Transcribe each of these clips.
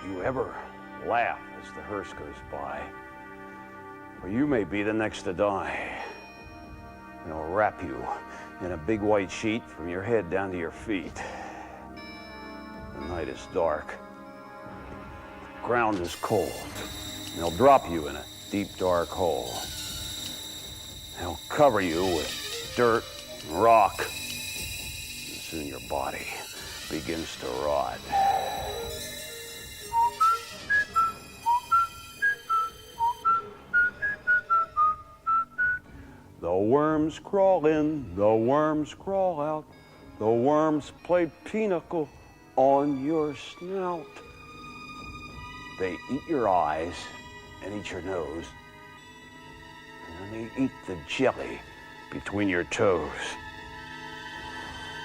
you ever laugh as the hearse goes by, or you may be the next to die. And I'll wrap you in a big white sheet from your head down to your feet. The night is dark. The ground is cold. And they'll drop you in a deep, dark hole. They'll cover you with dirt and rock. And soon your body begins to rot. The worms crawl in, the worms crawl out. The worms play pinochle on your snout. They eat your eyes and eat your nose. And then they eat the jelly between your toes.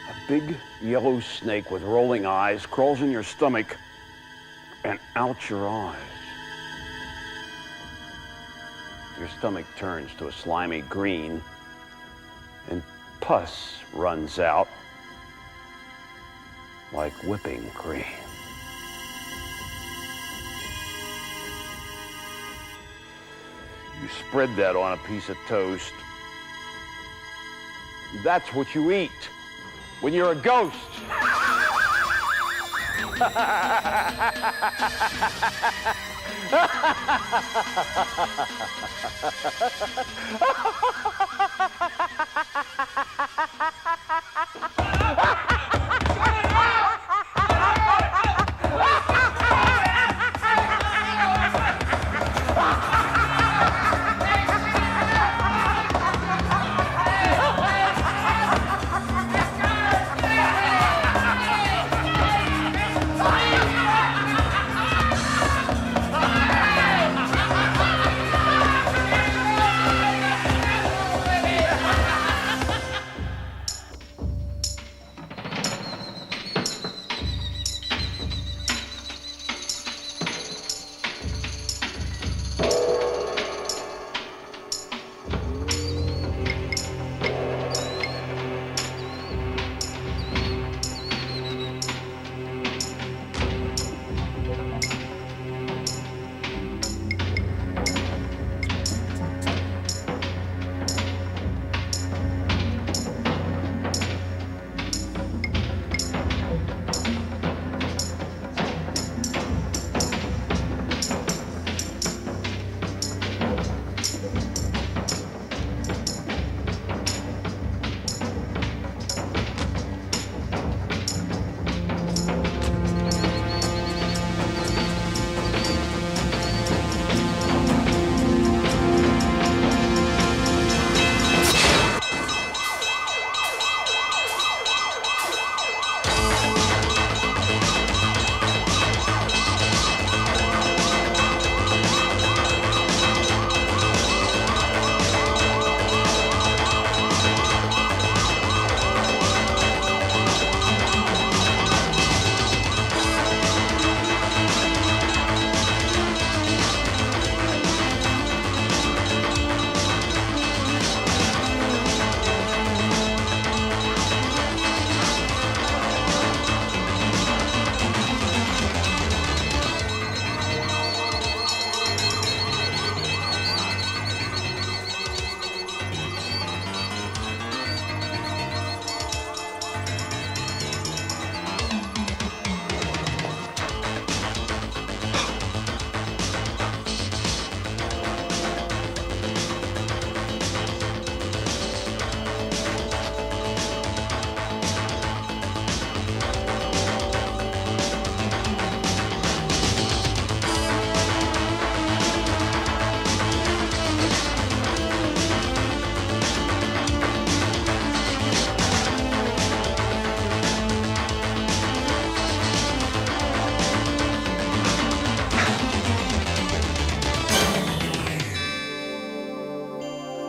A big yellow snake with rolling eyes crawls in your stomach and out your eyes. Your stomach turns to a slimy green, and pus runs out like whipping cream. You spread that on a piece of toast. That's what you eat when you're a ghost.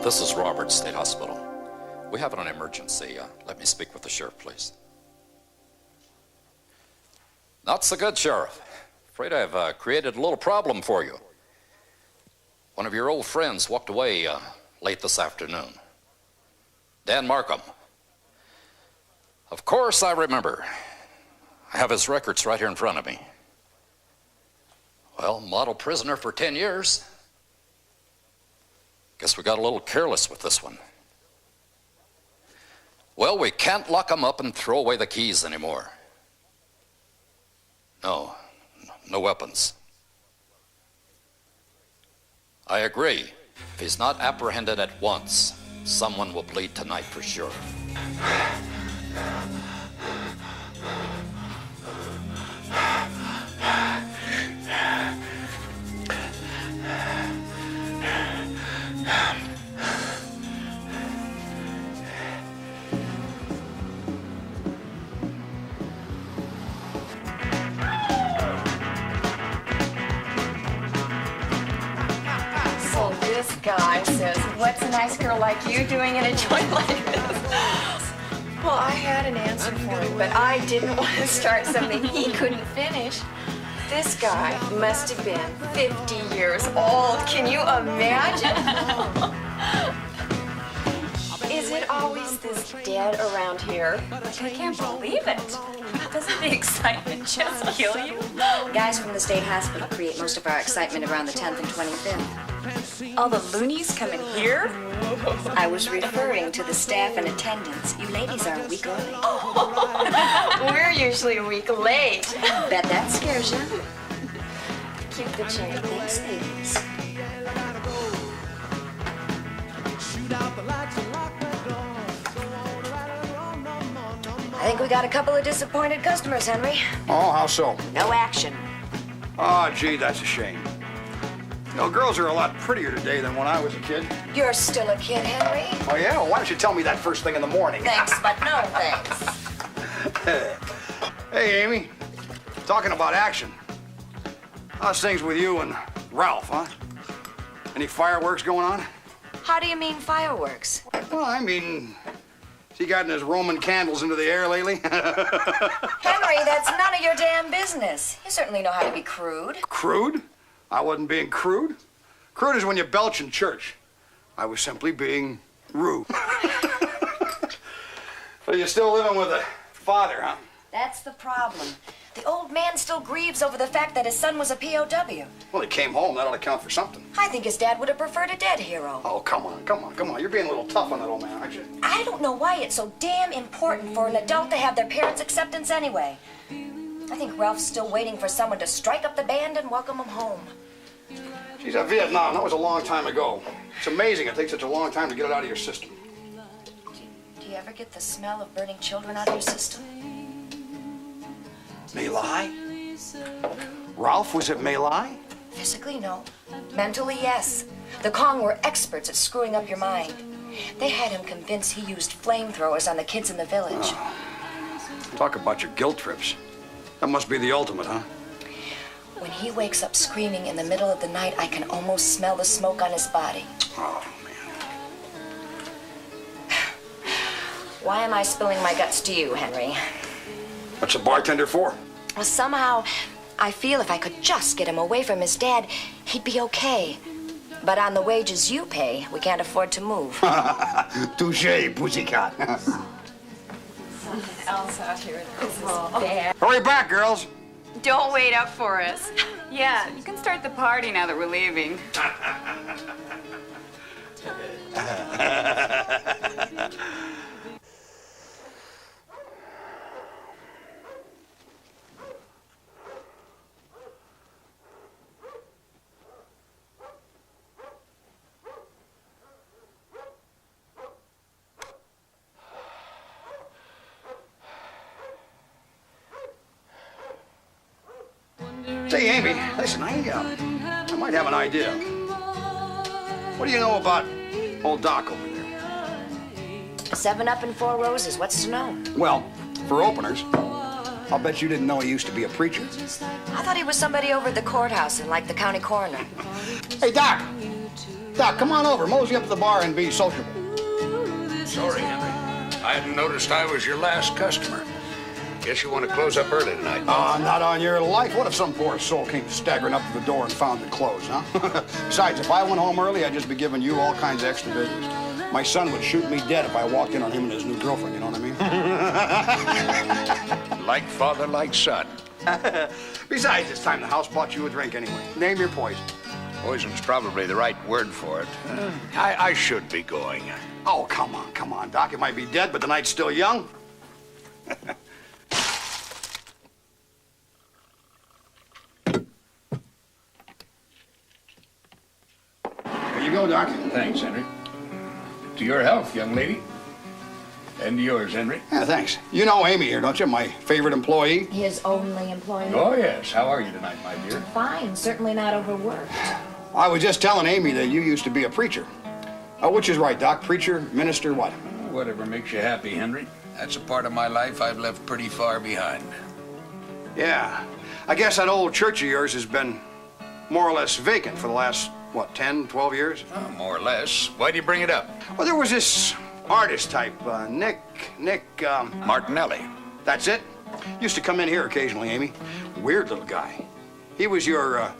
This is Robert State Hospital. We have an emergency. Let me speak with the sheriff, please. Not so good, Sheriff. Afraid I've created a little problem for you. One of your old friends walked away late this afternoon. Dan Markham. Of course I remember. I have his records right here in front of me. Well, model prisoner for 10 years. Guess we got a little careless with this one. Well, we can't lock him up and throw away the keys anymore. No weapons. I agree. If he's not apprehended at once, someone will bleed tonight for sure. So this guy says, what's a nice girl like you doing in a joint like this? Well, I had an answer for him, but I didn't want to start something he couldn't finish. This guy must have been 50 years old. Can you imagine? Is it always this dead around here? I can't believe it. Doesn't the excitement just kill you? Guys from the state hospital create most of our excitement around the 10th and 25th. All the loonies come in here? I was referring to the staff and attendants. You ladies are a week early. We're usually a week late. Bet that scares you. Keep the change. Thanks, ladies. I think we got a couple of disappointed customers, Henry. Oh, how so? No action. Oh, gee, that's a shame. You know, girls are a lot prettier today than when I was a kid. You're still a kid, Henry. Oh, yeah? Well, why don't you tell me that first thing in the morning? Thanks, but no thanks. Hey, Amy. Talking about action. How's things with you and Ralph, huh? Any fireworks going on? How do you mean fireworks? Well, I mean, has he gotten his Roman candles into the air lately? Henry, that's none of your damn business. You certainly know how to be crude. Crude? I wasn't being crude. Crude is when you belch in church. I was simply being rude. So you're still living with a father, huh? That's the problem. The old man still grieves over the fact that his son was a POW. Well, he came home. That'll account for something. I think his dad would have preferred a dead hero. Oh, come on. You're being a little tough on that old man, aren't you? I don't know why it's so damn important for an adult to have their parents' acceptance anyway. I think Ralph's still waiting for someone to strike up the band and welcome him home. Geez, that Vietnam, that was a long time ago. It's amazing it takes such a long time to get it out of your system. Do you ever get the smell of burning children out of your system? May Lai? Ralph was at May Lai? Physically, no. Mentally, yes. The Kong were experts at screwing up your mind. They had him convinced he used flamethrowers on the kids in the village. Talk about your guilt trips. That must be the ultimate, huh? When he wakes up screaming in the middle of the night, I can almost smell the smoke on his body. Oh, man. Why am I spilling my guts to you, Henry? What's a bartender for? Well, somehow, I feel if I could just get him away from his dad, he'd be okay. But on the wages you pay, we can't afford to move. Touché, pussycat. Something else out here. This is bad. Hurry back, girls. Don't wait up for us. Yeah, you can start the party now that we're leaving. Say, Amy, listen, I might have an idea. What do you know about old Doc over there? 7 Up and 4 Roses, what's to know? Well, for openers, I'll bet you didn't know he used to be a preacher. I thought he was somebody over at the courthouse and like the county coroner. Hey, Doc. Doc, come on over. Mosey up to the bar and be sociable. Sorry, Henry. I hadn't noticed I was your last customer. Guess you want to close up early tonight. Not on your life. What if some poor soul came staggering up to the door and found it closed, huh? Besides, if I went home early, I'd just be giving you all kinds of extra business. My son would shoot me dead if I walked in on him and his new girlfriend, you know what I mean? Like father, like son. Besides, it's time the house bought you a drink anyway. Name your poison. Poison's probably the right word for it. I should be going. Oh, come on, Doc. It might be dead, but the night's still young. Here you go, Doc. Thanks, Henry. To your health, young lady. And to yours, Henry. Yeah, thanks. You know Amy here, don't you? My favorite employee. His only employee. Oh, yes. How are you tonight, my dear? Fine, certainly not overworked. I was just telling Amy that you used to be a preacher. Which is right, Doc? Preacher, minister, what? Whatever makes you happy, Henry. That's a part of my life I've left pretty far behind. Yeah. I guess that old church of yours has been more or less vacant for the last, what, 10, 12 years? More or less. Why do you bring it up? Well, there was this artist type, Nick, Martinelli. that's it. Used to come in here occasionally, Amy. Weird little guy. He was your,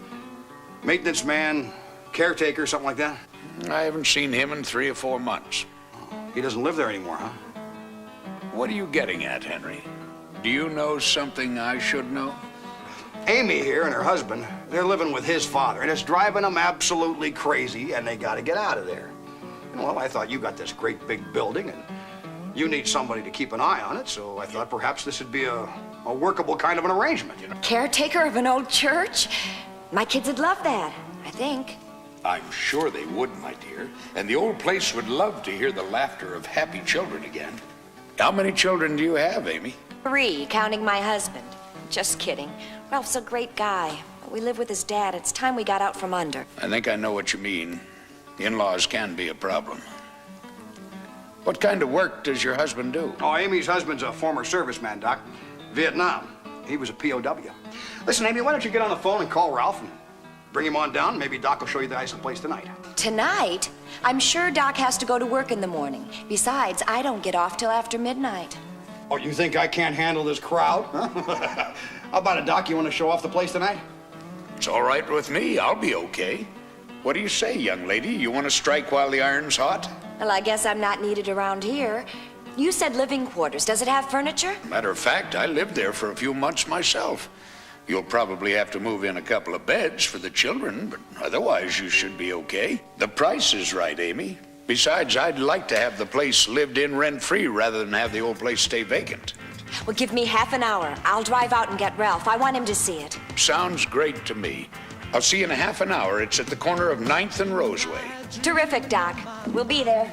maintenance man, caretaker, something like that? I haven't seen him in 3 or 4 months. He doesn't live there anymore, huh? What are you getting at, Henry? Do you know something I should know? Amy here and her husband, they're living with his father, and it's driving them absolutely crazy, and they gotta get out of there. And, well, I thought you got this great big building, and you need somebody to keep an eye on it, so I thought perhaps this would be a workable kind of an arrangement, you know? Caretaker of an old church? My kids would love that, I think. I'm sure they would, my dear. And the old place would love to hear the laughter of happy children again. How many children do you have, Amy? 3, counting my husband. Just kidding. Ralph's a great guy. We live with his dad. It's time we got out from under. I think I know what you mean. In-laws can be a problem. What kind of work does your husband do? Oh, Amy's husband's a former serviceman, Doc. Vietnam. He was a POW. Listen, Amy, why don't you get on the phone and call Ralph and bring him on down? Maybe Doc will show you the nice place tonight. Tonight? I'm sure Doc has to go to work in the morning. Besides, I don't get off till after midnight. Oh, you think I can't handle this crowd? Huh? How about it, Doc? You want to show off the place tonight? It's all right with me. I'll be okay. What do you say, young lady? You want to strike while the iron's hot? Well, I guess I'm not needed around here. You said living quarters. Does it have furniture? Matter of fact, I lived there for a few months myself. You'll probably have to move in a couple of beds for the children, but otherwise you should be okay. The price is right, Amy. Besides, I'd like to have the place lived in rent-free rather than have the old place stay vacant. Well, give me half an hour. I'll drive out and get Ralph. I want him to see it. Sounds great to me. I'll see you in a half an hour. It's at the corner of 9th and Roseway. Terrific, Doc. We'll be there.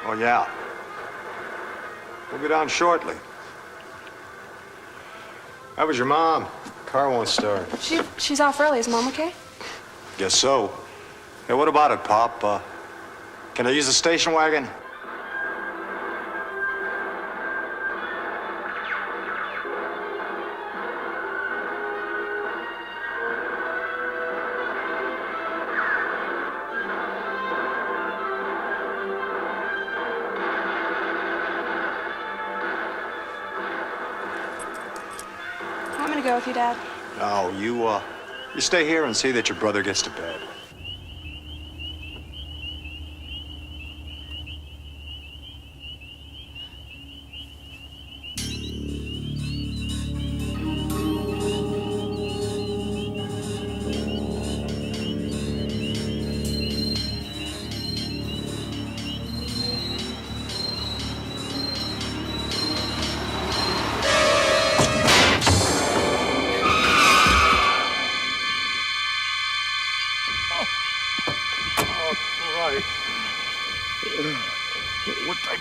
Oh, yeah. We'll be down shortly. How was your mom? Car won't start. She's off early. Is Mom okay? Guess so. Hey, what about it, Pop? Can I use the station wagon? I'm gonna go with you, Dad. No, you stay here and see that your brother gets to bed.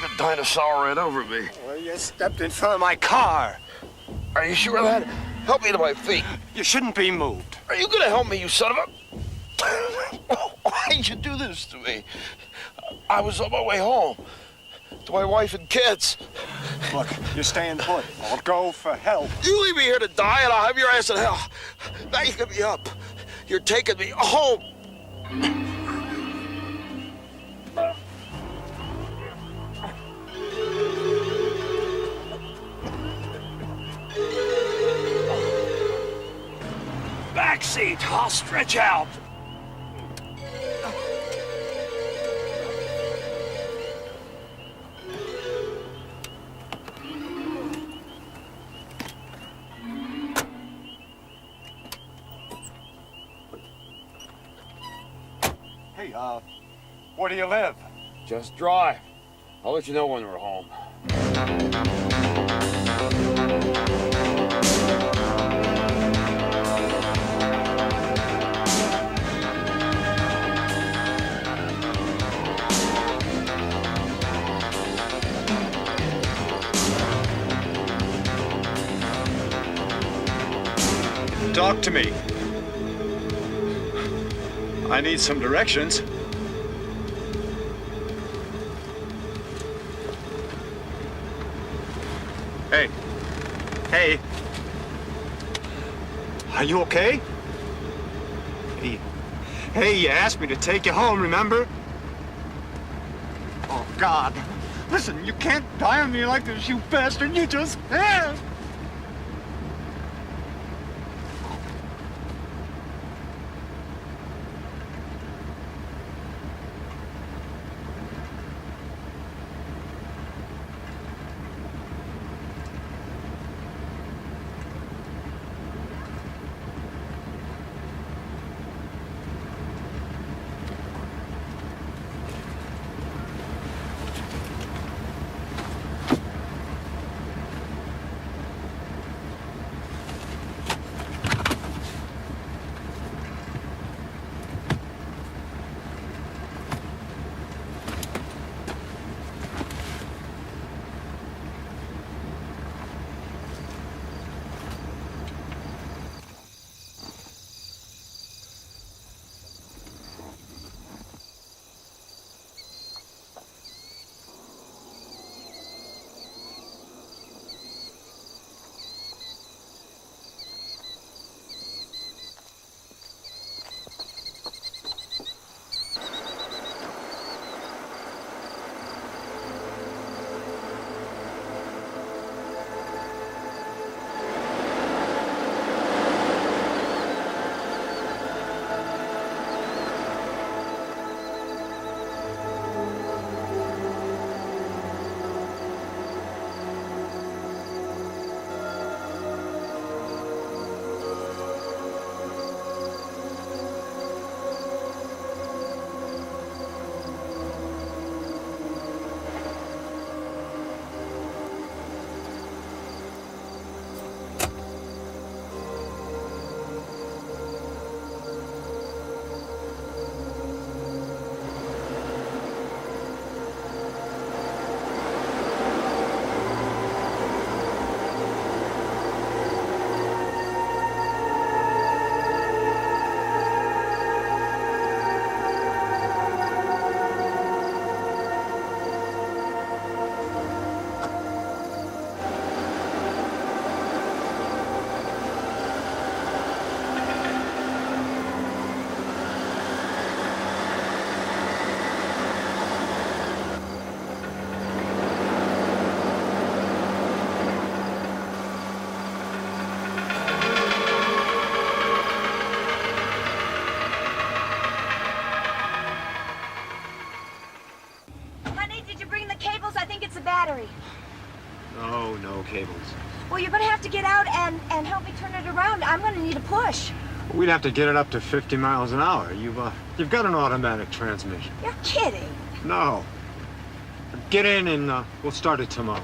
a dinosaur ran over me. Well, you stepped in front of my car. Are you sure of that? Help me to my feet. You shouldn't be moved. Are you gonna help me, you son of a... Why'd you do this to me? I was on my way home. To my wife and kids. Look, you're staying put. I'll go for help. You leave me here to die and I'll have your ass in hell. Now you get me up. You're taking me home. Back seat. I'll stretch out. Hey, where do you live? Just drive. I'll let you know when we're home. Talk to me. I need some directions. Hey. Hey. Are you okay? Hey. Hey, you asked me to take you home, remember? Oh, God. Listen, you can't die on me like this, you bastard. You just can't. battery. No, no cables. Well, you're going to have to get out and help me turn it around. I'm going to need a push. We'd have to get it up to 50 miles an hour. You've got an automatic transmission. You're kidding. No. Get in and we'll start it tomorrow.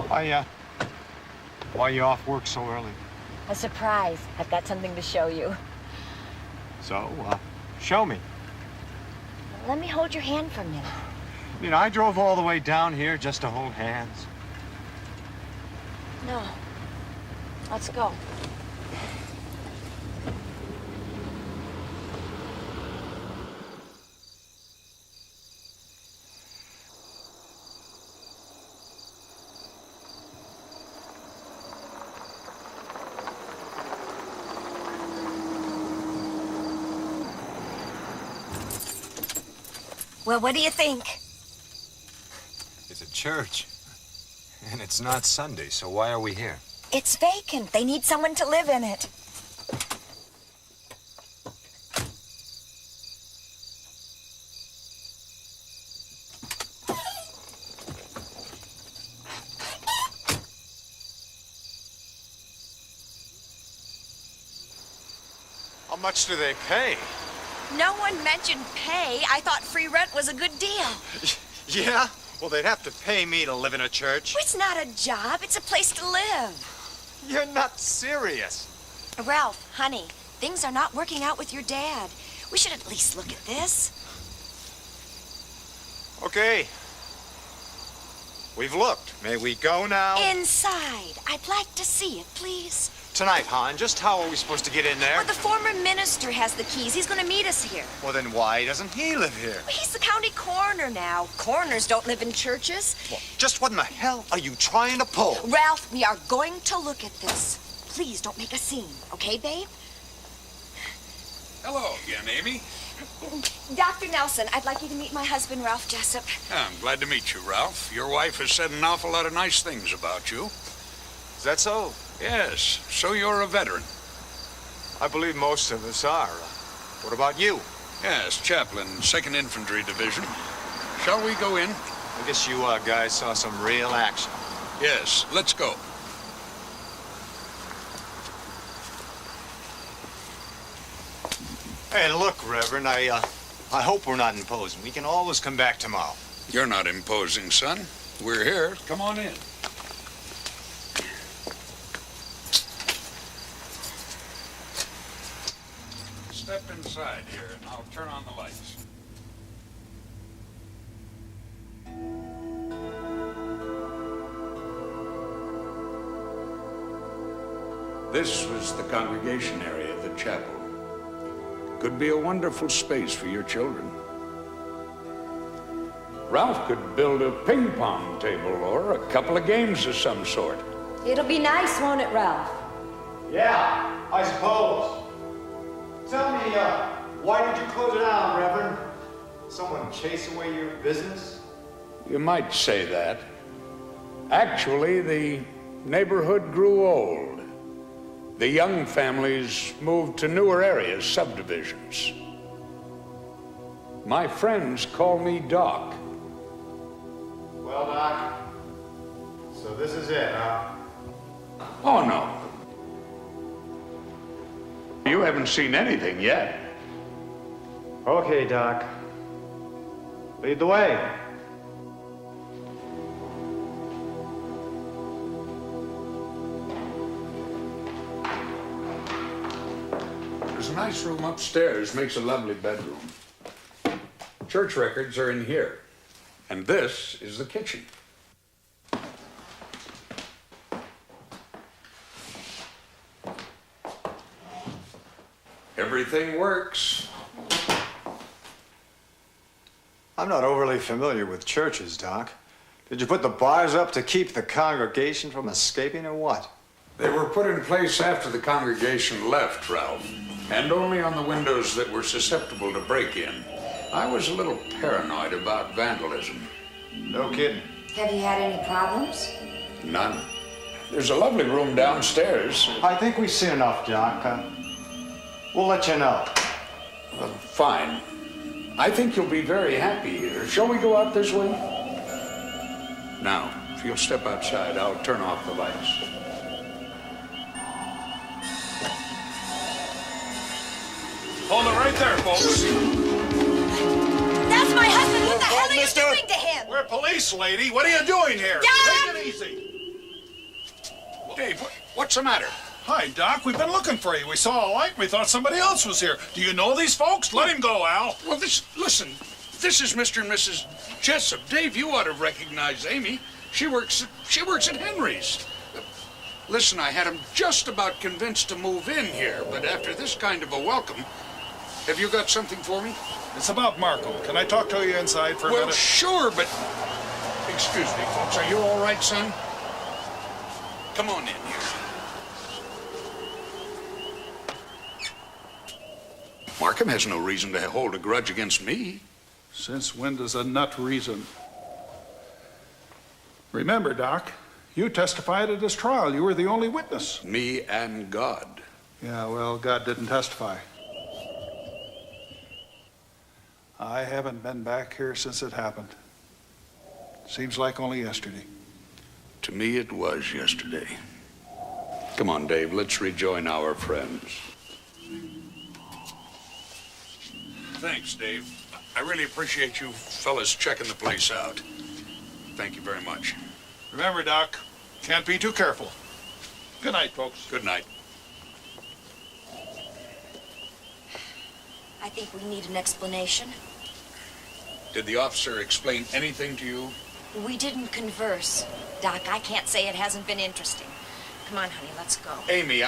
Why are you off work so early? A surprise. I've got something to show you. So, show me. Let me hold your hand for a minute. You know, I drove all the way down here just to hold hands. No. Let's go. Well, what do you think? It's a church. And it's not Sunday, so why are we here? It's vacant. They need someone to live in it. How much do they pay? No one mentioned pay. I thought free rent was a good deal. Yeah? Well, they'd have to pay me to live in a church. It's not a job. It's a place to live. You're not serious. Ralph, honey, things are not working out with your dad. We should at least look at this. Okay. We've looked. May we go now? Inside. I'd like to see it, please. Tonight, hon. Just how are we supposed to get in there? Well, the former minister has the keys. He's going to meet us here. Well, then why doesn't he live here? Well, he's the county coroner now. Coroners don't live in churches. Well, just what in the hell are you trying to pull? Ralph, we are going to look at this. Please don't make a scene, okay, babe? Hello again, Amy. Dr. Nelson, I'd like you to meet my husband, Ralph Jessup. I'm glad to meet you, Ralph. Your wife has said an awful lot of nice things about you. Is that so? Yes, so you're a veteran. I believe most of us are. What about you? Yes, chaplain, 2nd Infantry Division. Shall we go in? I guess you guys saw some real action. Yes, let's go. Hey, look, Reverend, I hope we're not imposing. We can always come back tomorrow. You're not imposing, son. We're here. Come on in. Step inside here, and I'll turn on the lights. This was the congregation area of the chapel. Could be a wonderful space for your children. Ralph could build a ping pong table or a couple of games of some sort. It'll be nice, won't it, Ralph? Yeah, I suppose. Tell me, why did you close it down, Reverend? Someone chase away your business? You might say that. Actually, the neighborhood grew old. The young families moved to newer areas, subdivisions. My friends call me Doc. Well, Doc, so this is it, huh? Oh, no. You haven't seen anything yet. Okay, Doc. Lead the way. There's a nice room upstairs, makes a lovely bedroom. Church records are in here. And this is the kitchen. Everything works. I'm not overly familiar with churches, Doc. Did you put the bars up to keep the congregation from escaping or what? They were put in place after the congregation left, Ralph, and only on the windows that were susceptible to break-in. I was a little paranoid about vandalism. No kidding. Have you had any problems? None. There's a lovely room downstairs. I think we've seen enough, Doc. We'll let you know. Fine. I think you'll be very happy here. Shall we go out this way? Now, if you'll step outside, I'll turn off the lights. Hold it right there, folks. That's my husband. What the hell are you doing to him? We're police, lady. What are you doing here? Dad! Take it easy. Dave, what's the matter? Hi, Doc. We've been looking for you. We saw a light. We thought somebody else was here. Do you know these folks? Let him go, Al. Well, listen, this is Mr. and Mrs. Jessup. Dave, you ought to recognize Amy. She works at Henry's. Listen, I had him just about convinced to move in here, but after this kind of a welcome, have you got something for me? It's about Markham. Can I talk to you inside for a minute? Well, sure, but... Excuse me, folks. Are you all right, son? Come on in here. Markham has no reason to hold a grudge against me. Since when does a nut reason? Remember, Doc, you testified at his trial. You were the only witness. Me and God. Yeah, well, God didn't testify. I haven't been back here since it happened. Seems like only yesterday. To me, it was yesterday. Come on, Dave, let's rejoin our friends. Thanks, Dave. I really appreciate you fellas checking the place out. Thank you very much. Remember, Doc, can't be too careful. Good night, folks. Good night. I think we need an explanation. Did the officer explain anything to you? We didn't converse. Doc, I can't say it hasn't been interesting. Come on, honey, let's go. Amy,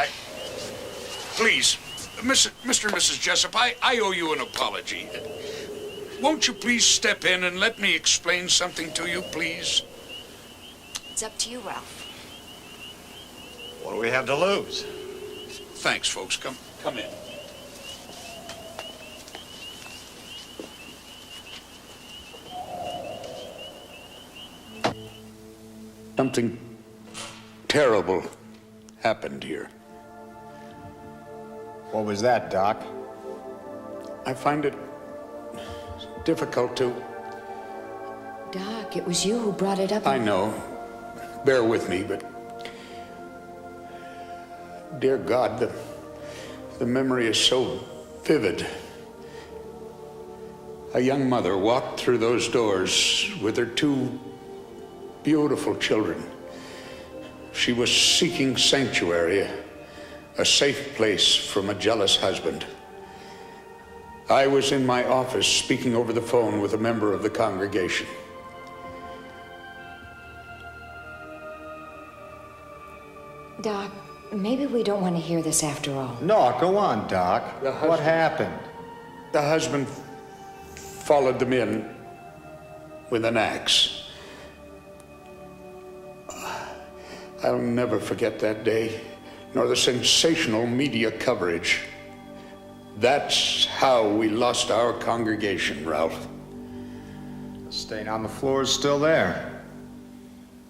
Please, Mr. and Mrs. Jessup, I owe you an apology. Won't you please step in and let me explain something to you, please? It's up to you, Ralph. What do we have to lose? Thanks, folks. Come in. Something terrible happened here. What was that, Doc? I find it difficult to... Doc, it was you who brought it up. I know. Bear with me, but... Dear God, the memory is so vivid. A young mother walked through those doors with her two beautiful children. She was seeking sanctuary, a safe place from a jealous husband. I was in my office speaking over the phone with a member of the congregation. Doc, maybe we don't want to hear this after all. No, go on, Doc. What happened? The husband followed them in with an axe. I'll never forget that day, nor the sensational media coverage. That's how we lost our congregation, Ralph. The stain on the floor is still there.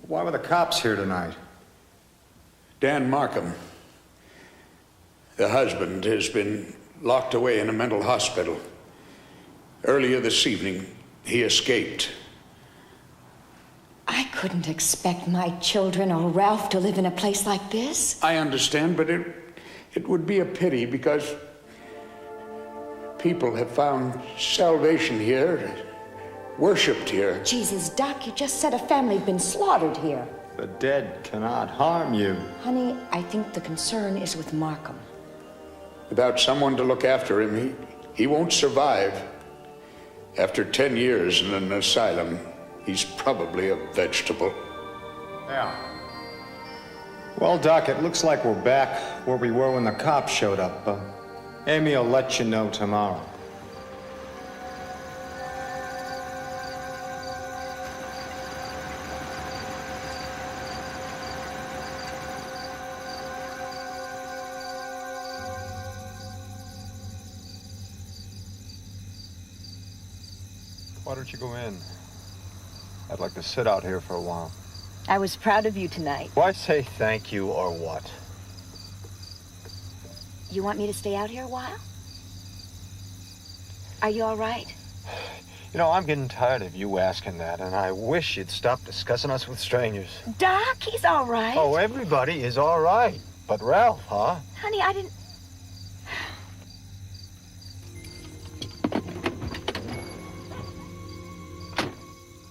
Why were the cops here tonight? Dan Markham, the husband, has been locked away in a mental hospital. Earlier this evening, he escaped. I couldn't expect my children or Ralph to live in a place like this. I understand, but it would be a pity because people have found salvation here, worshipped here. Jesus, Doc, you just said a family had been slaughtered here. The dead cannot harm you. Honey, I think the concern is with Markham. Without someone to look after him, he won't survive. After 10 years in an asylum, he's probably a vegetable. Yeah. Well, Doc, it looks like we're back where we were when the cops showed up. Amy will let you know tomorrow. Why don't you go in? I'd like to sit out here for a while. I was proud of you tonight. Why say thank you or what? You want me to stay out here a while? Are you all right? You know, I'm getting tired of you asking that, and I wish you'd stop discussing us with strangers. Doc, he's all right. Oh, everybody is all right. But Ralph, huh? Honey, I didn't...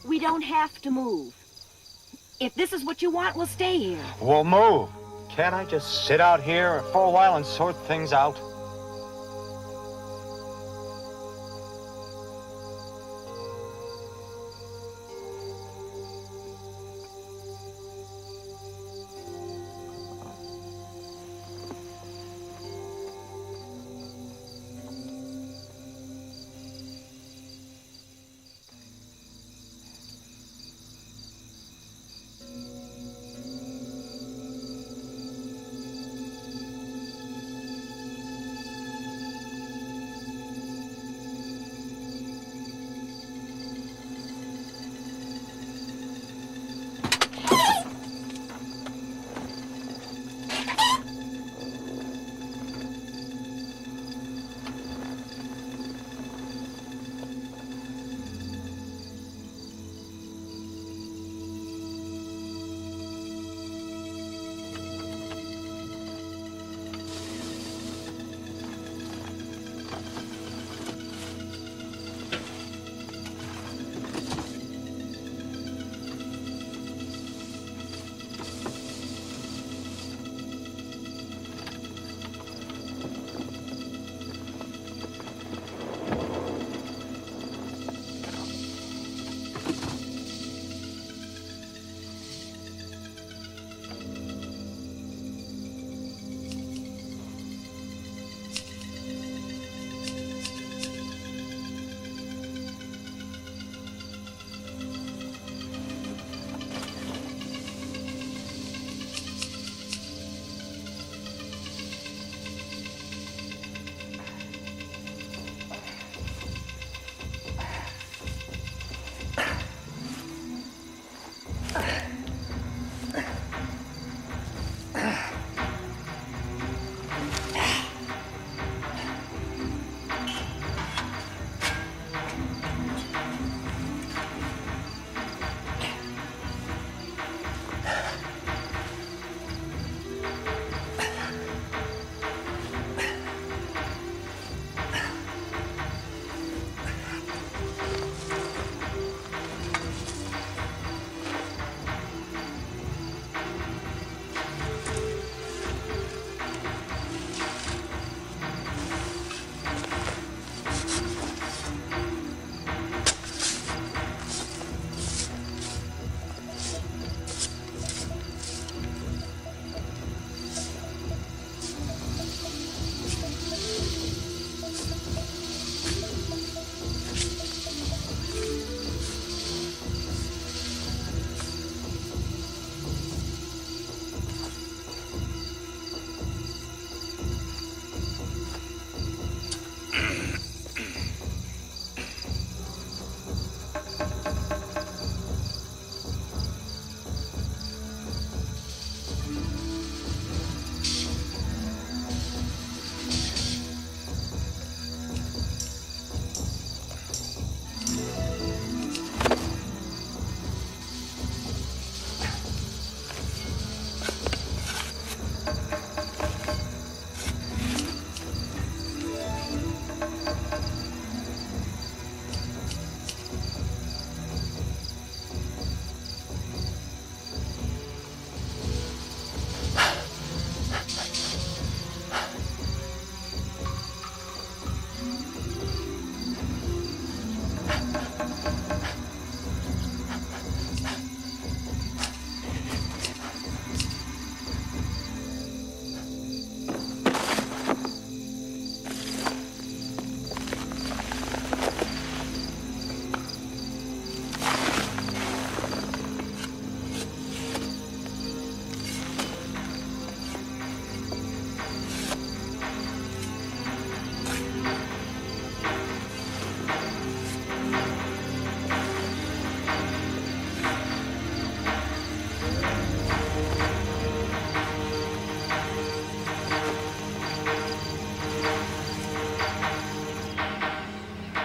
We don't have to move. If this is what you want, we'll stay here. We'll move. Can't I just sit out here for a while and sort things out?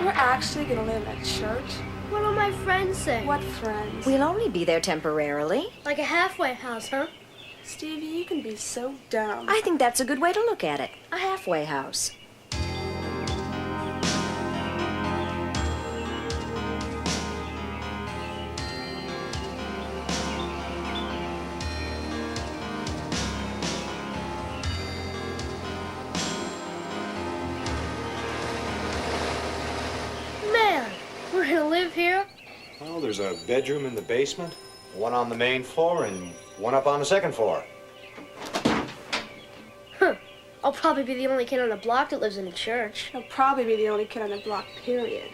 We're actually gonna live at church? What will my friends say? What friends? We'll only be there temporarily. Like a halfway house, huh? Stevie, you can be so dumb. I think that's a good way to look at it. A halfway house. we're gonna live here? Well, there's a bedroom in the basement, one on the main floor, and one up on the second floor. Huh. I'll probably be the only kid on the block that lives in a church. I'll probably be the only kid on the block, period.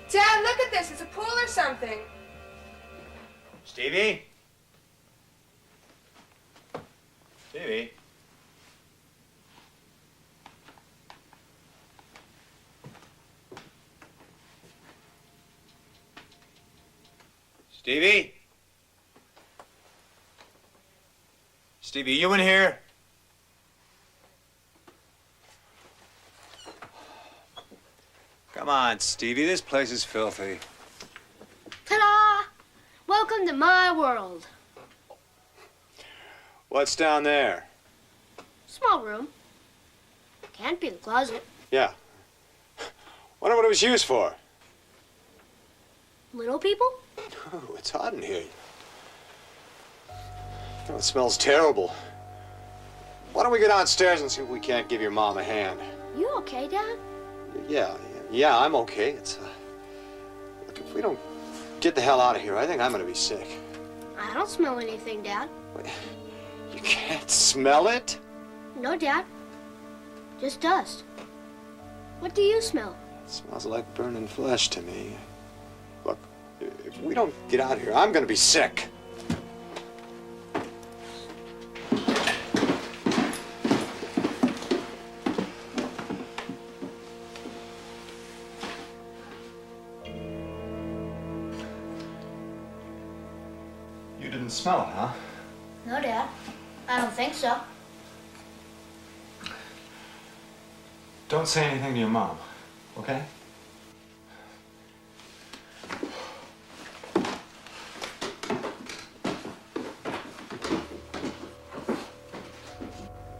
Dad, look at this. It's a pool or something. Stevie? Stevie? Stevie? Stevie, you in here? Come on, Stevie, this place is filthy. Ta-da! Welcome to my world. What's down there? Small room. Can't be the closet. Yeah. Wonder what it was used for. Little people? Oh, it's hot in here. Oh, it smells terrible. Why don't we go downstairs and see if we can't give your mom a hand? You okay, Dad? Yeah, I'm okay. It's, look, if we don't get the hell out of here, I think I'm gonna be sick. I don't smell anything, Dad. You can't smell it? No, Dad. Just dust. What do you smell? It smells like burning flesh to me. Look, if we don't get out of here, I'm gonna be sick. You didn't smell it, huh? No, Dad. I don't think so. Don't say anything to your mom, okay?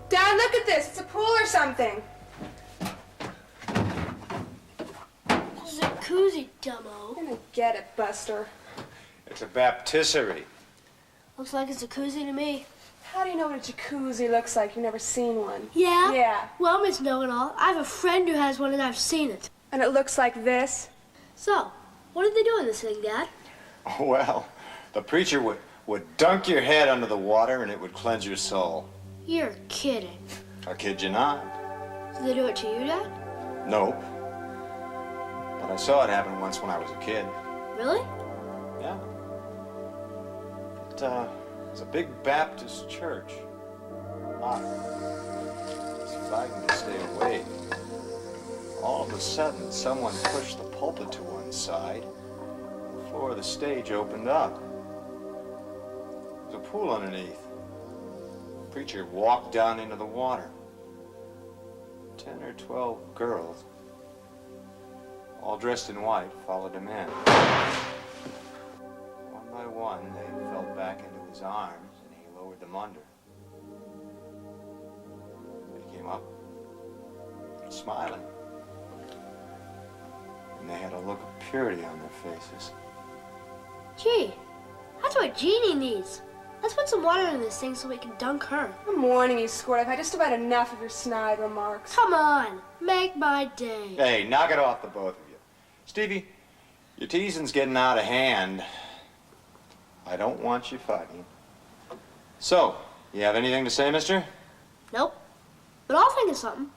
Dad, look at this. It's a pool or something. This is a koozie, dumbo. I'm gonna get it, Buster. It's a baptisserie. Looks like it's a koozie to me. How do you know what a jacuzzi looks like? You've never seen one. Yeah? Yeah. Well, Miss Know-It-All, I have a friend who has one and I've seen it. And it looks like this? So, what did they do in this thing, Dad? Well, the preacher would dunk your head under the water and it would cleanse your soul. You're kidding. I kid you not. Did they do it to you, Dad? Nope. But I saw it happen once when I was a kid. Really? Yeah. It was a big Baptist church. I was fighting to stay awake. All of a sudden, someone pushed the pulpit to one side. The floor of the stage opened up. There was a pool underneath. The preacher walked down into the water. 10 or 12 girls, all dressed in white, followed him in. One by one, they fell back into his arms, and he lowered them under. They came up, smiling. And they had a look of purity on their faces. Gee, that's what Jeannie needs. Let's put some water in this thing so we can dunk her. Good morning, you squirt. I've had just about enough of your snide remarks. Come on, make my day. Hey, knock it off, the both of you. Stevie, your teasing's getting out of hand. I don't want you fighting. So, you have anything to say, mister? Nope, but I'll think of something.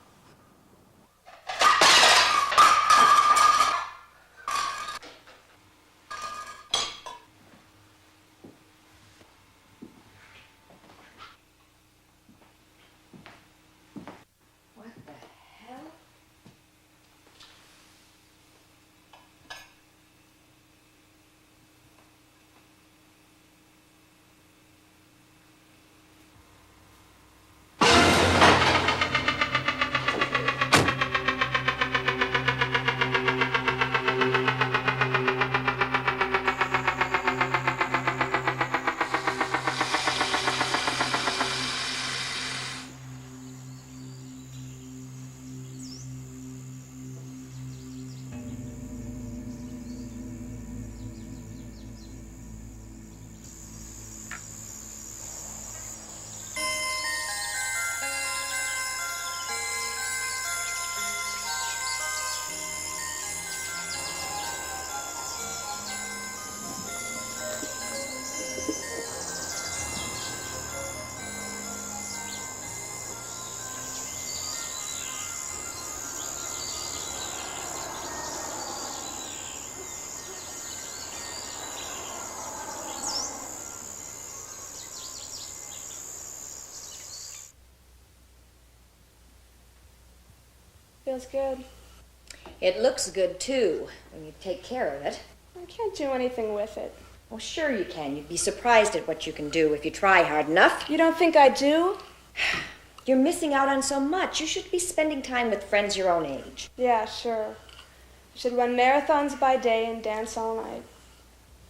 Feels good. It looks good, too, when you take care of it. I can't do anything with it. Well, sure you can. You'd be surprised at what you can do if you try hard enough. You don't think I do? You're missing out on so much. You should be spending time with friends your own age. Yeah, sure. I should run marathons by day and dance all night.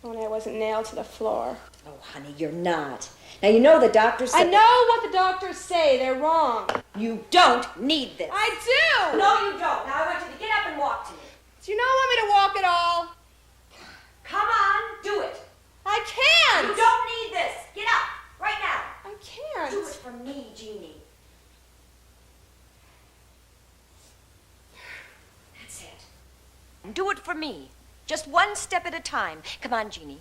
Only I wasn't nailed to the floor. Oh, honey, you're not. Now, you know the doctors said... I know what the doctors say. They're wrong. You don't need this. I do! No, you don't. Now, I want you to get up and walk to me. Do you not want me to walk at all? Come on, do it. I can't! You don't need this. Get up, right now. I can't. Do it for me, Jeannie. That's it. Do it for me. Just one step at a time. Come on, Jeannie.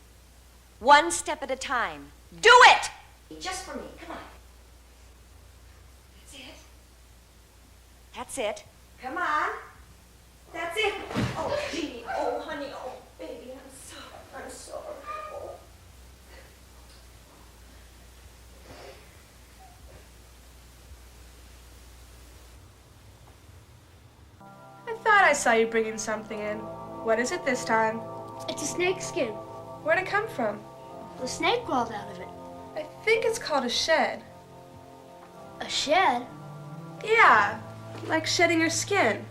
One step at a time. Do it! Just for me. Come on. That's it. That's it. Come on. That's it. Oh, Jeannie. Oh, honey. Oh, baby. I'm sorry. I'm sorry. Oh. I thought I saw you bringing something in. What is it this time? It's a snake skin. Where'd it come from? The snake crawled out of it. I think it's called a shed. A shed? Yeah, like shedding your skin.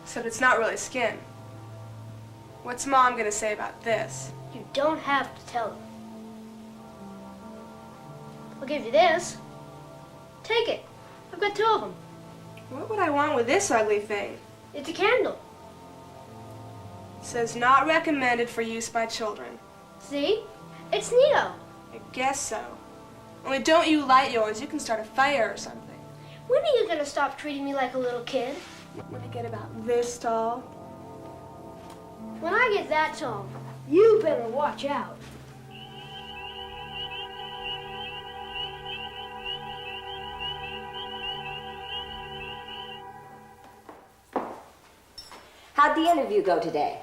Except it's not really skin. What's Mom gonna say about this? You don't have to tell her. I'll give you this. Take it. I've got 2 of them. What would I want with this ugly thing? It's a candle. It says not recommended for use by children. See? It's neato. I guess so. Only don't you light yours, you can start a fire or something. When are you gonna stop treating me like a little kid? When I get about this tall. When I get that tall, you better watch out. How'd the interview go today?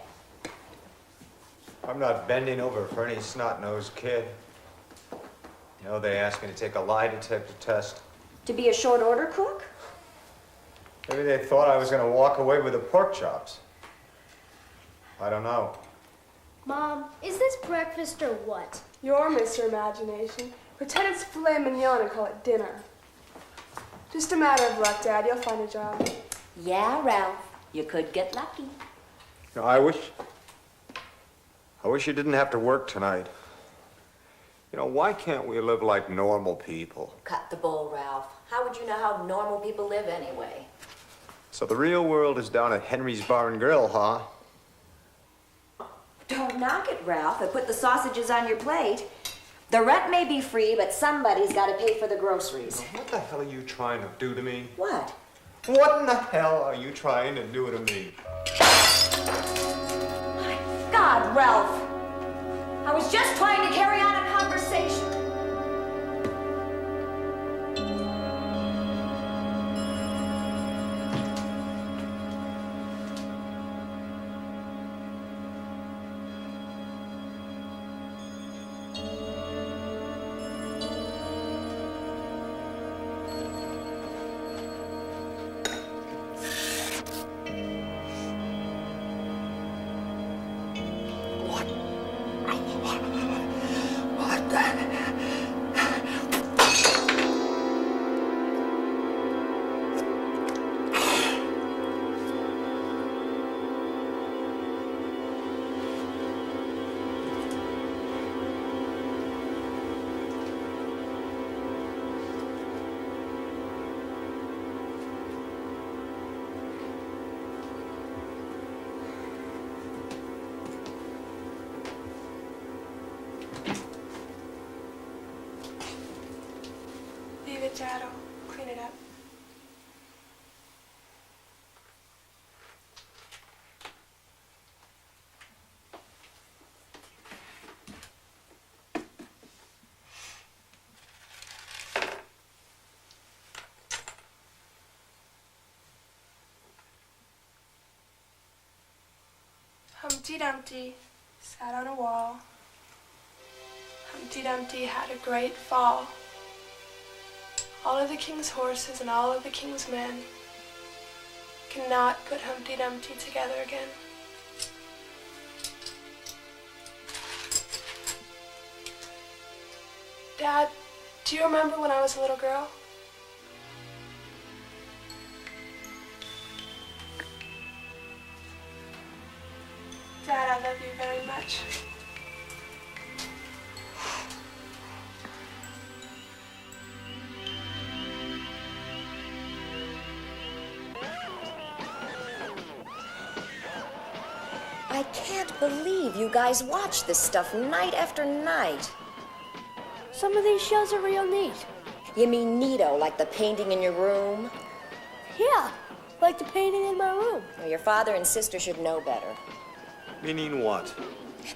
I'm not bending over for any snot-nosed kid. You know, they asked me to take a lie detector test. To be a short order cook? Maybe they thought I was going to walk away with the pork chops. I don't know. Mom, is this breakfast or what? You're Mr. Imagination. Pretend it's filet mignon and call it dinner. Just a matter of luck, Dad. You'll find a job. Yeah, Ralph. You could get lucky. You know, I wish you didn't have to work tonight. You know, why can't we live like normal people? Cut the bull, Ralph. How would you know how normal people live anyway? So the real world is down at Henry's Bar and Grill, huh? Don't knock it, Ralph. I put the sausages on your plate. The rent may be free, but somebody's got to pay for the groceries. What the hell are you trying to do to me? What? What in the hell are you trying to do to me? My God, Ralph! I was just trying to carry on a conversation. Leave it, Dad. I'll clean it up. Humpty Dumpty sat on a wall. Humpty Dumpty had a great fall. All of the king's horses and all of the king's men cannot put Humpty Dumpty together again. Dad, do you remember when I was a little girl? Dad, I love you very much. I can't believe you guys watch this stuff night after night. Some of these shows are real neat. You mean neato, like the painting in your room? Yeah, like the painting in my room. Well, your father and sister should know better. Meaning what?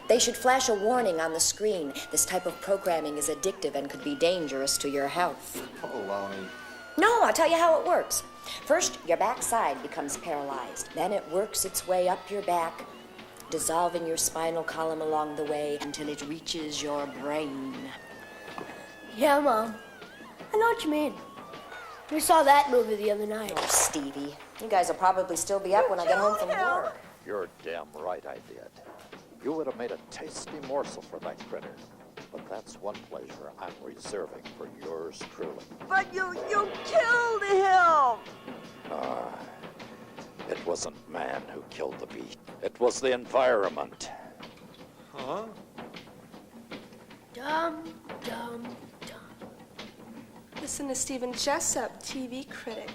They should flash a warning on the screen. This type of programming is addictive and could be dangerous to your health. Oh, Lonnie. No, I'll tell you how it works. First, your backside becomes paralyzed. Then it works its way up your back, dissolving your spinal column along the way until it reaches your brain. Yeah, Mom. I know what you mean. We saw that movie the other night. Oh, Stevie. You guys will probably still be up when I get home from work. You're damn right I did. You would have made a tasty morsel for that critter. But that's one pleasure I'm reserving for yours truly. But you killed him! It wasn't man who killed the beast. It was the environment. Huh? Dum, dum. Listen to Stephen Jessup, TV critic.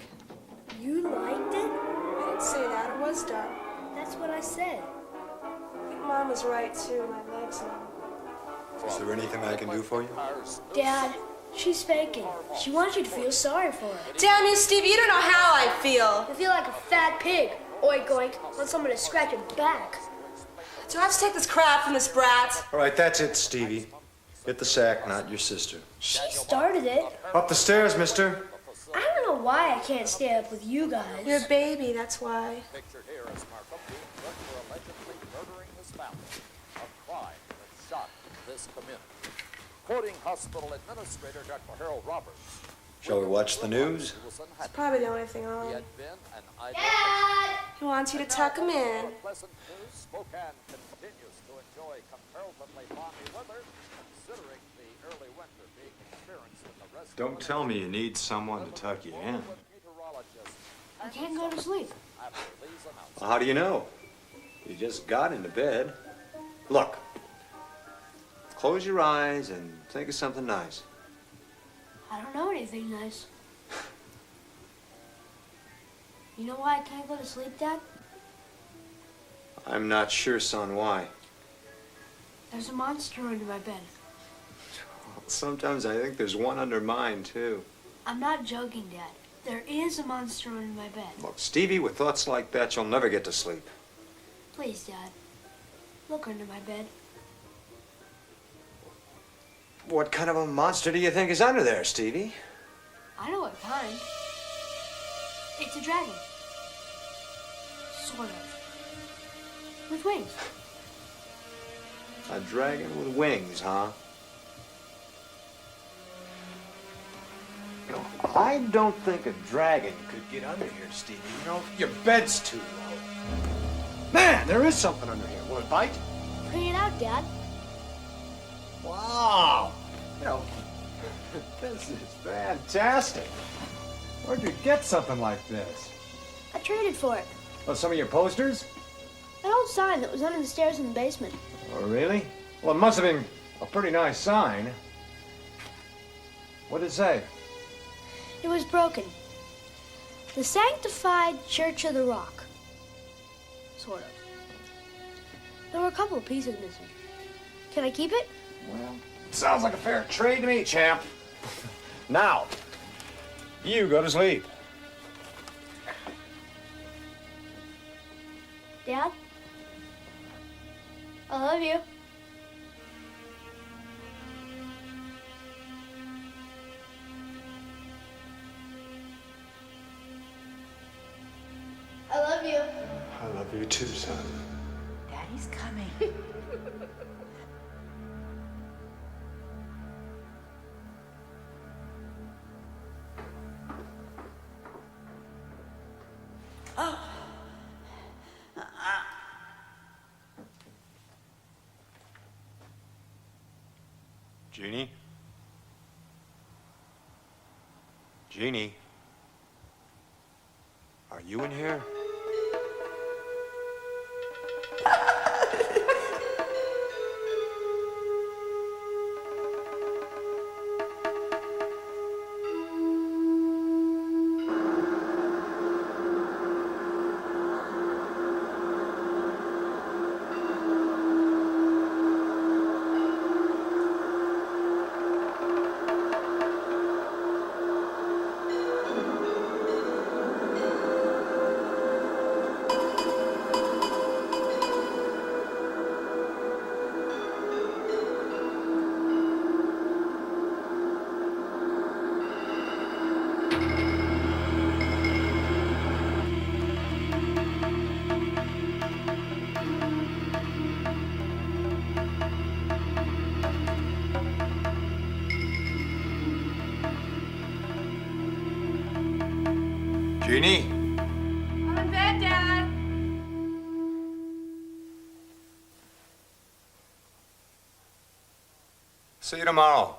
You liked it? I didn't say that. It was dumb. That's what I said. I think Mom was right, too. My legs now. Is there anything I can do for you? Dad, she's faking. She wants you to feel sorry for her. Damn you, Stevie, you don't know how I feel. You feel like a fat pig. Oink, oink. Want someone to scratch your back. Do I have to take this crap from this brat? All right, that's it, Stevie. Hit the sack, not your sister. She started it. Up the stairs, mister. I don't know why I can't stay up with you guys. You're a baby, that's why. Pictured here is Markham being booked for allegedly murdering his family. A crime that shocked this community. Quoting hospital administrator Dr. Harold Roberts. Shall we watch the news? It's probably the only thing on. He had been an Dad! He wants you to tuck him in. pleasant news. Spokane continues to enjoy comparatively balmy weather, considering the early winter being experienced in the rest Don't tell me you need someone to tuck you in. I can't go to sleep. Well, how do you know? You just got into bed. Look. Close your eyes and think of something nice. I don't know anything nice. You know why I can't go to sleep, Dad? I'm not sure, son, why. There's a monster under my bed. Sometimes I think there's one under mine, too. I'm not joking, Dad. There is a monster under my bed. Look, Stevie, with thoughts like that, you'll never get to sleep. Please, Dad. Look under my bed. What kind of a monster do you think is under there, Stevie? I know what kind. It's a dragon. Sort of. With wings. A dragon with wings, huh? You know, I don't think a dragon could get under here, Stevie. You know, your bed's too low. Man, there is something under here. Will it bite? Bring it out, Dad. Wow. You know, this is fantastic. Where'd you get something like this? I traded for it. Oh, some of your posters? An old sign that was under the stairs in the basement. Oh, really? Well, it must have been a pretty nice sign. What did it say? It was broken. The Sanctified Church of the Rock. Sort of. There were a couple of pieces missing. Can I keep it? Well, sounds like a fair trade to me, champ. Now, you go to sleep. Dad? I love you. I love you. I love you too, son. Daddy's coming. Jeannie? Jeannie? Are you in here? Jeannie? I'm in bed, Dad. See you tomorrow.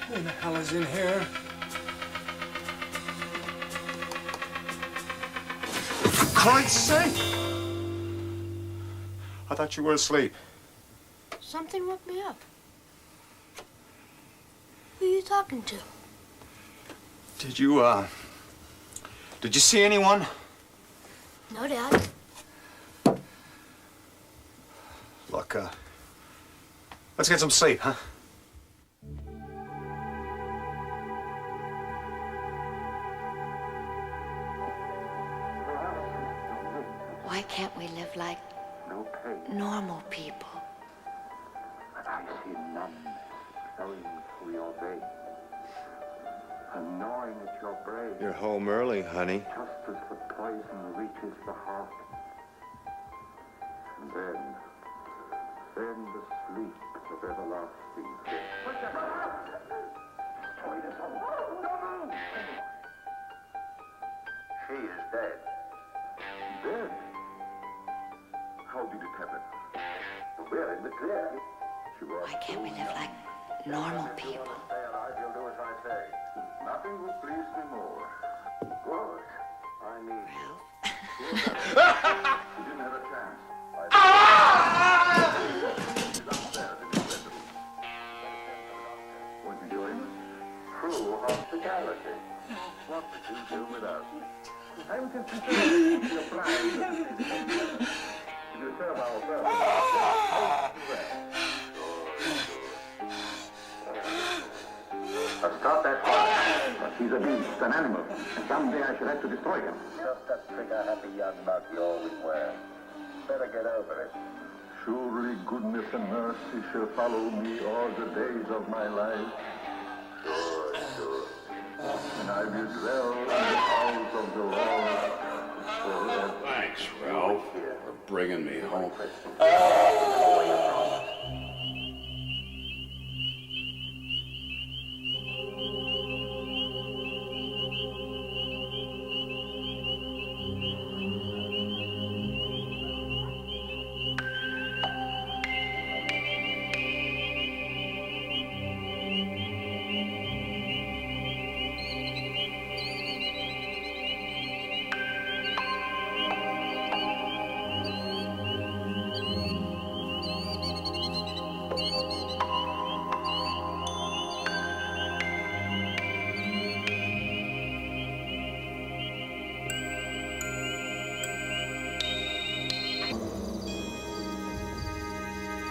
Who the hell is in here? For Christ's sake! I thought you were asleep. Something woke me up. Who are you talking to? Did you see anyone? No, Dad. Look, let's get some sleep, huh? Why can't we live like normal people? I see numbness flowing through your veins, and gnawing at your brain. You're home early, honey. Just as the poison reaches the heart. And then the sleep of everlasting death. She is dead. Dead? How did it happen? We're in the clear. Why can't we live like normal people? I shall do as I say. Nothing will please me more. Good. I need you. You didn't have a chance. She's upstairs in his bedroom. What are you doing? True hospitality. What did you do with us? I'm considering your plan. serve our purpose. Stop that fire. He's a beast, an animal. Someday I shall have to destroy him. Just that trigger-happy young mug you always wear. Better get over it. Surely goodness and mercy shall follow me all the days of my life. Sure, sure. And I will dwell in the house of the Lord forever. Thanks, Ralph, for bringing me home.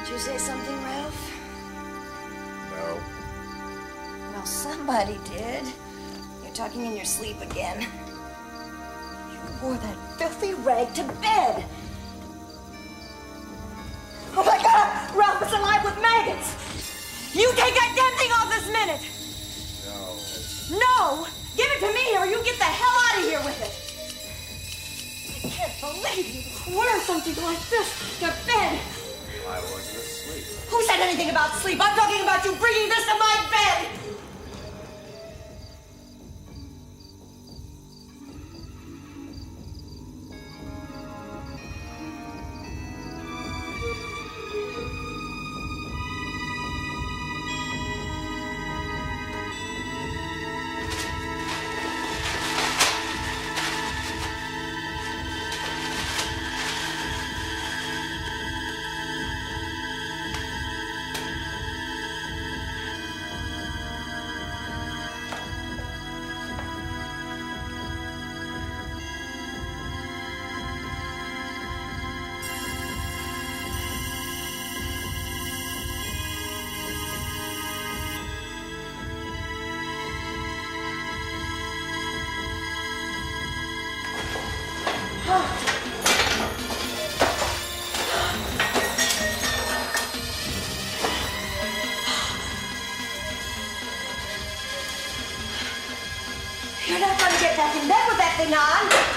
Did you say something, Ralph? No. Well, somebody did. You're talking in your sleep again. You wore that filthy rag to bed. Oh my God! Ralph is alive with maggots! You take that damn thing off this minute! No! Give it to me or you get the hell out of here with it! I can't believe you wear something like this to bed! I wasn't asleep. Who said anything about sleep? I'm talking about you bringing this to my bed! You're not gonna get back in bed with that thing on!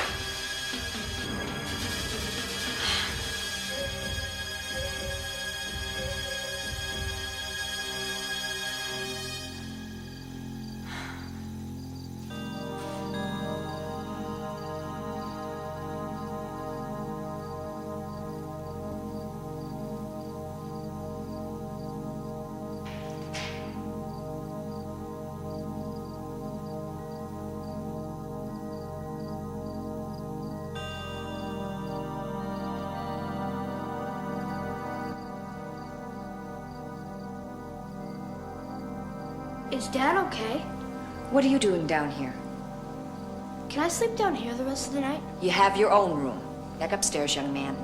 Is Dad okay? What are you doing down here? Can I sleep down here the rest of the night? You have your own room. Back upstairs, young man.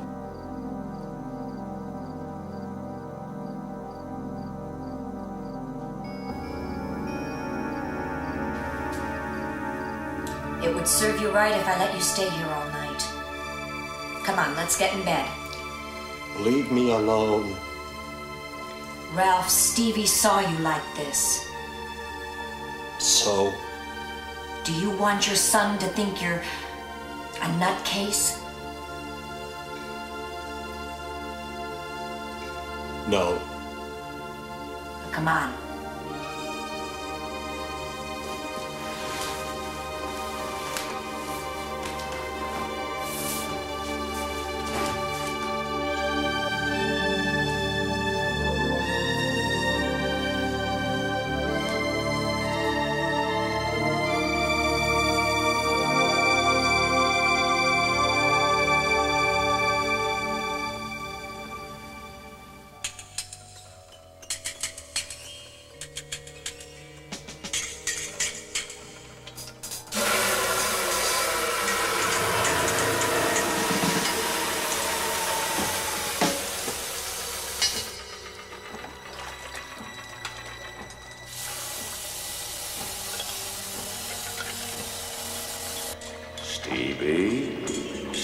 It would serve you right if I let you stay here all night. Come on, let's get in bed. Leave me alone. Ralph, Stevie saw you like this. So? Do you want your son to think you're a nutcase? No. Come on.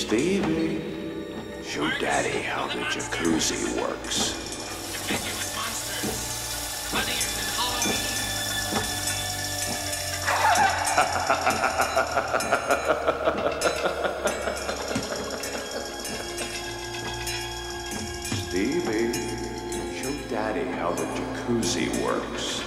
Stevie, show Daddy how the jacuzzi works. Stevie, show Daddy how the jacuzzi works.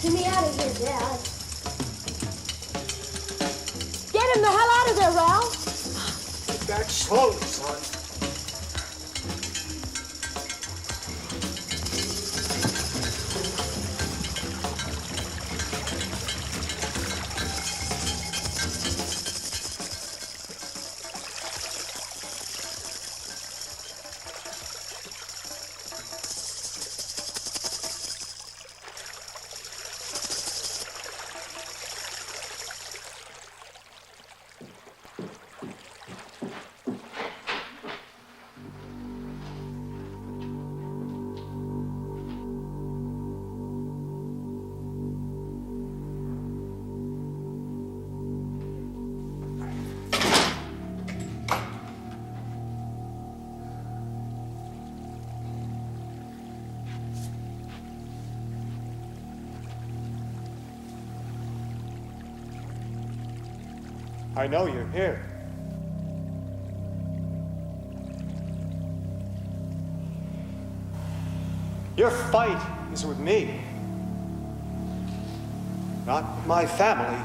Get me out of here, Dad. Get him the hell out of there, Ralph. Get back slowly, son. I know you're here. Your fight is with me, not with my family.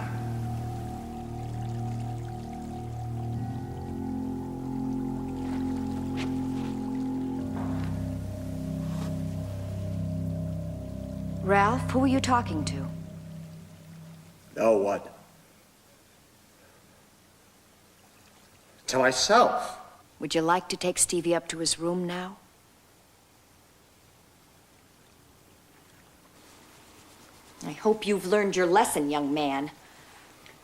Ralph, who are you talking to? Know what? To myself. Would you like to take Stevie up to his room now? I hope you've learned your lesson, young man.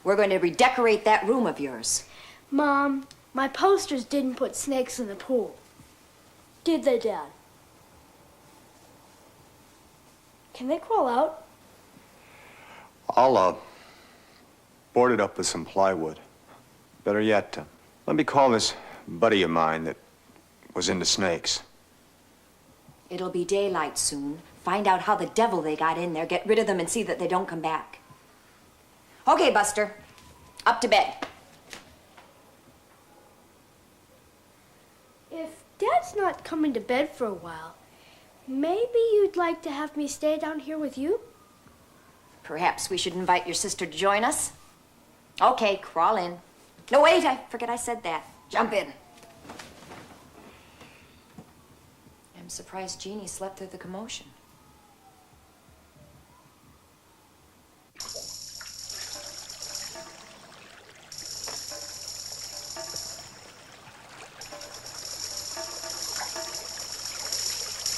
We're going to redecorate that room of yours. Mom, my posters didn't put snakes in the pool. Did they, Dad? Can they crawl out? I'll, board it up with some plywood. Better yet, let me call this buddy of mine that was into snakes. It'll be daylight soon. Find out how the devil they got in there, get rid of them, and see that they don't come back. Okay, Buster. Up to bed. If Dad's not coming to bed for a while, maybe you'd like to have me stay down here with you? Perhaps we should invite your sister to join us. Okay, crawl in. No, wait, I forget I said that. Jump in. I'm surprised Jeannie slept through the commotion.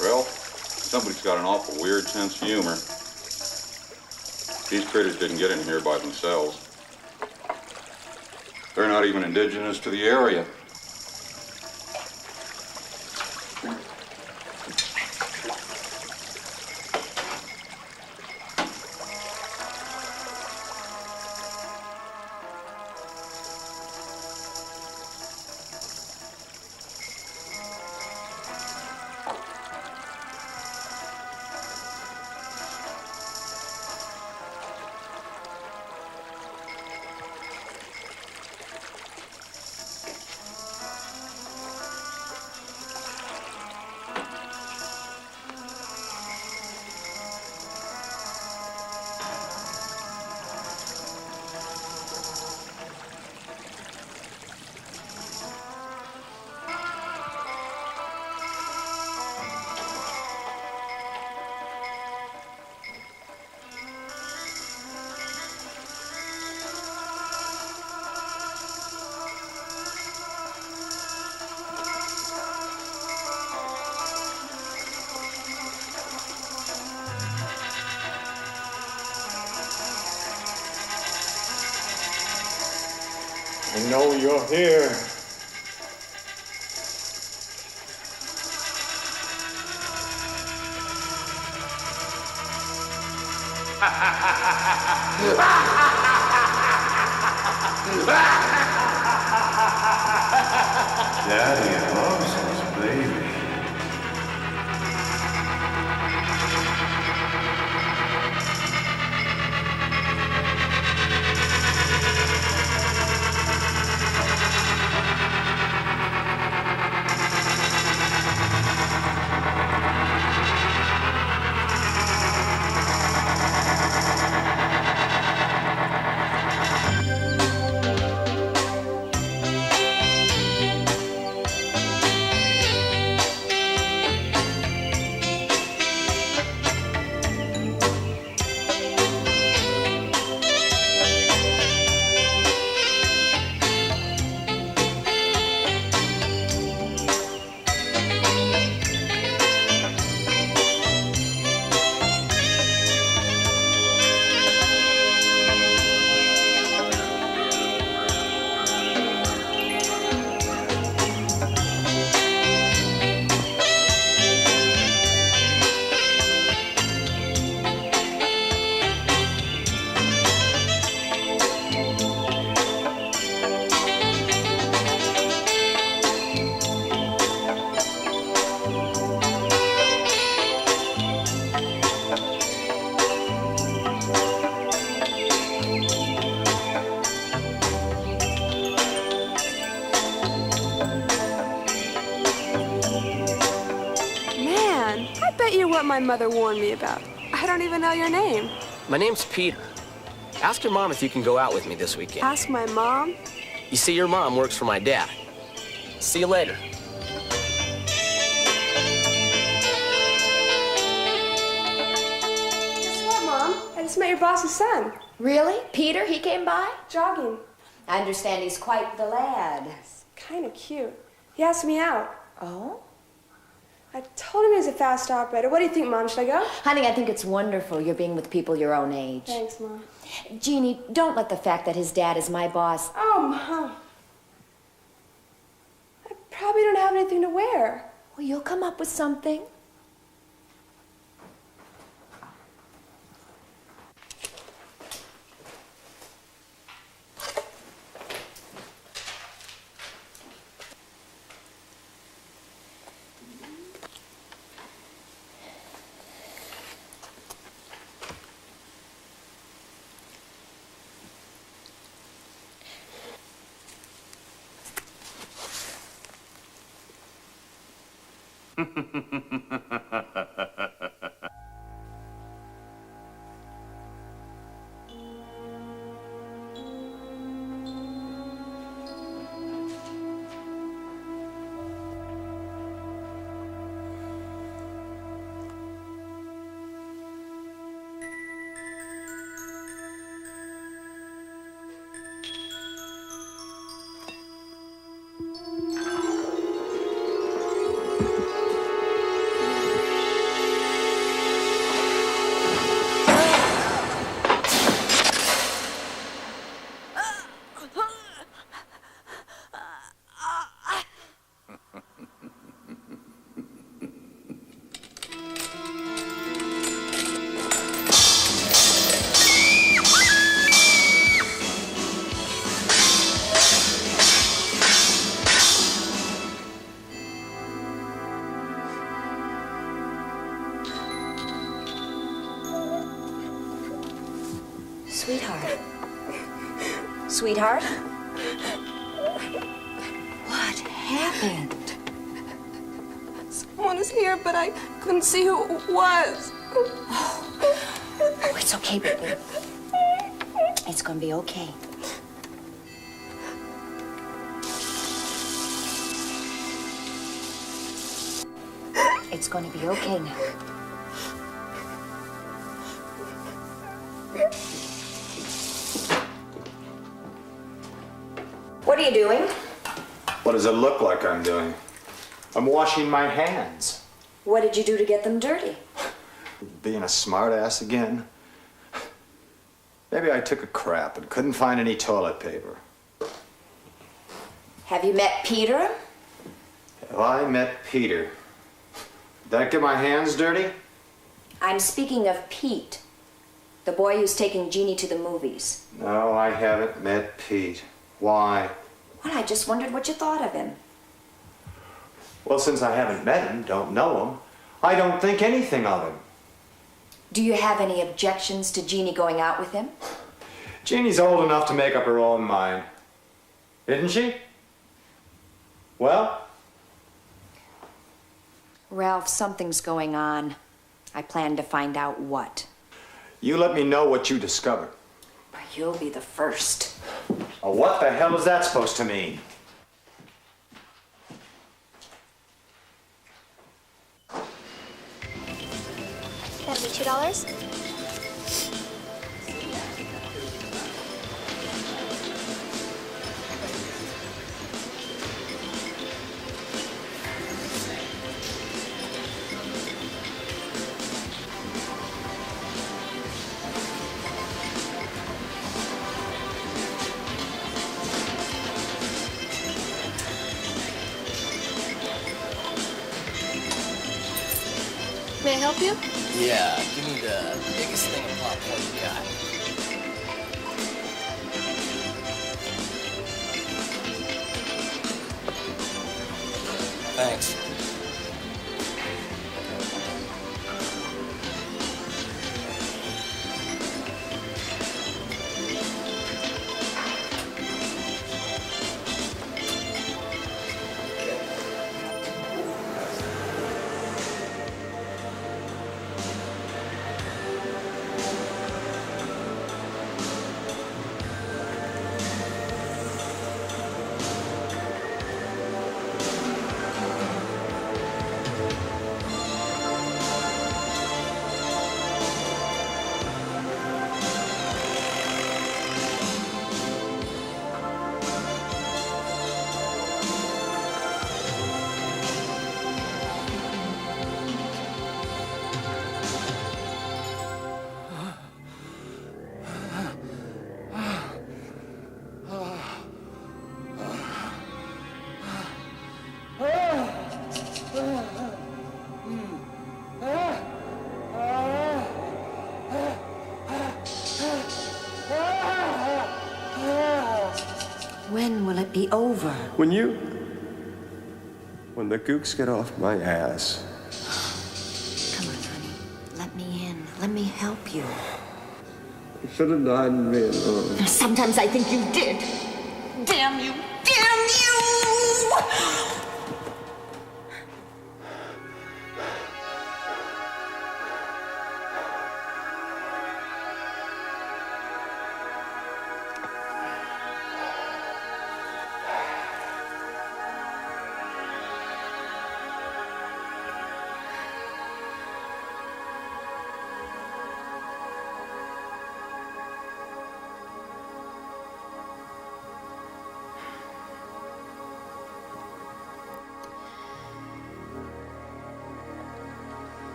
Well, somebody's got an awful weird sense of humor. These critters didn't get in here by themselves. They're not even indigenous to the area. I know you're here. Daddy loves his baby. What my mother warned me about. I don't even know your name. My name's Peter. Ask your mom if you can go out with me this weekend. Ask my mom? You see, your mom works for my dad. See you later. Guess what, Mom? I just met your boss's son. Really? Peter? He came by? Jogging. I understand he's quite the lad. He's kind of cute. He asked me out. Oh? I told him he was a fast operator. What do you think, Mom? Should I go? Honey, I think it's wonderful you're being with people your own age. Thanks, Mom. Jeannie, don't let the fact that his dad is my boss... Oh, Mom. I probably don't have anything to wear. Well, you'll come up with something. Sweetheart? What happened? Someone is here, but I couldn't see who it was. Oh, it's okay, baby. It's gonna be okay. It's gonna be okay now. What are you doing? What does it look like I'm doing? I'm washing my hands. What did you do to get them dirty? Being a smartass again. Maybe I took a crap and couldn't find any toilet paper. Have you met Peter? Have I met Peter? Did that get my hands dirty? I'm speaking of Pete, the boy who's taking Jeannie to the movies. No, I haven't met Pete. Why? Well, I just wondered what you thought of him. Well, since I haven't met him, don't know him, I don't think anything of him. Do you have any objections to Jeannie going out with him? Jeannie's old enough to make up her own mind. Isn't she? Well? Ralph, something's going on. I plan to find out what. You let me know what you discover. You'll be the first. Oh, what the hell is that supposed to mean? That'll be $2. May I help you? Yeah, give me the biggest thing of popcorn you got. Thanks. When will it be over? When the gooks get off my ass. Come on, honey. Let me in. Let me help you. I should have died in Vietnam. Sometimes I think you did. Damn you! Damn you!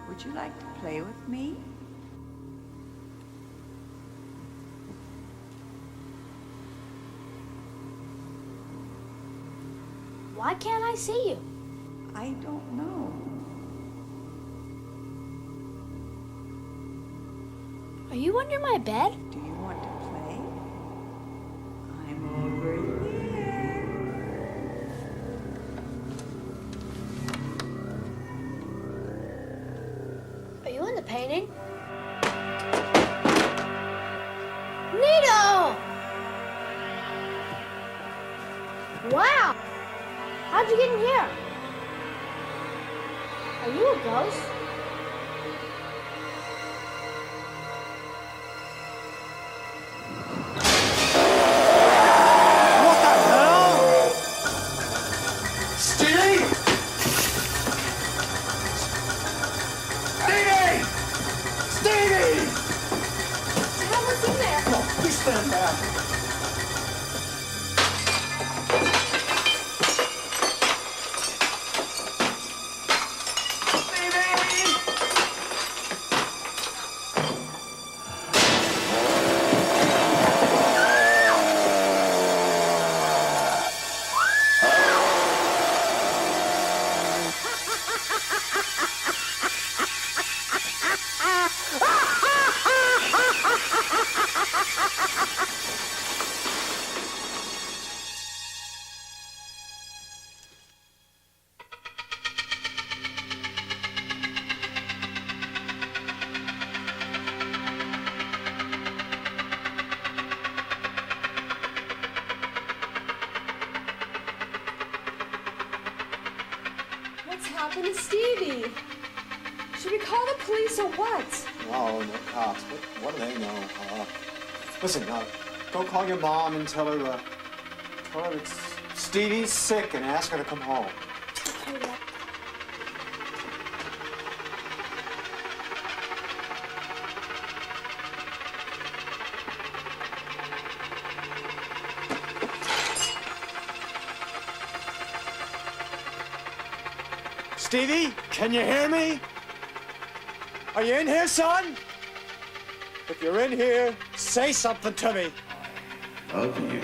Would you like to play with me? Why can't I see you? I don't know. Are you under my bed? Do you want to play? I'm over here. Are you in the painting? Nito! Wow! How'd you get in here? Are you a ghost? Stand back. What's happened to Stevie? Should we call the police or what? No cops. What do they know? Listen, go call your mom and tell her that Stevie's sick and ask her to come home. Stevie, can you hear me? Are you in here, son? If you're in here, say something to me. Of you,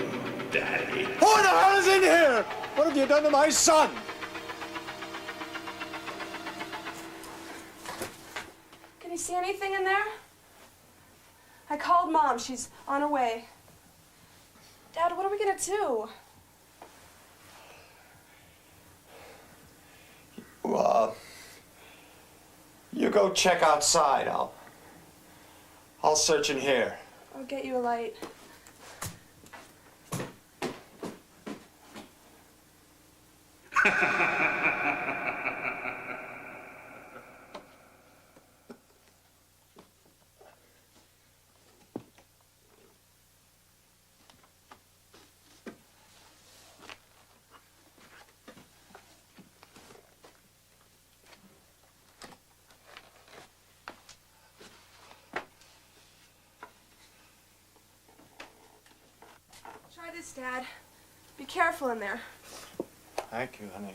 Daddy. Who the hell is in here? What have you done to my son? Can you see anything in there? I called Mom. She's on her way. Dad, what are we gonna do? Well, you go check outside. I'll search in here. I'll get you a light. Try this, Dad. Be careful in there. Thank you, honey.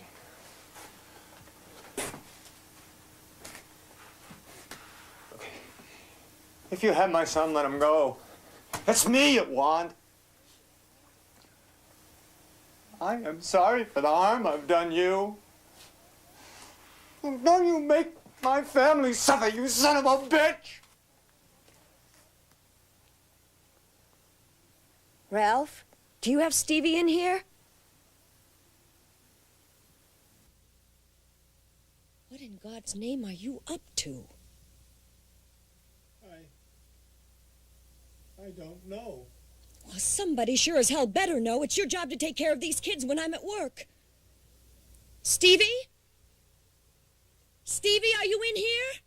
Okay. If you have my son, let him go. It's me you want. I am sorry for the harm I've done you. Don't you make my family suffer, you son of a bitch! Ralph, do you have Stevie in here? What in God's name are you up to? I don't know. Well, somebody sure as hell better know. It's your job to take care of these kids when I'm at work. Stevie? Stevie, are you in here?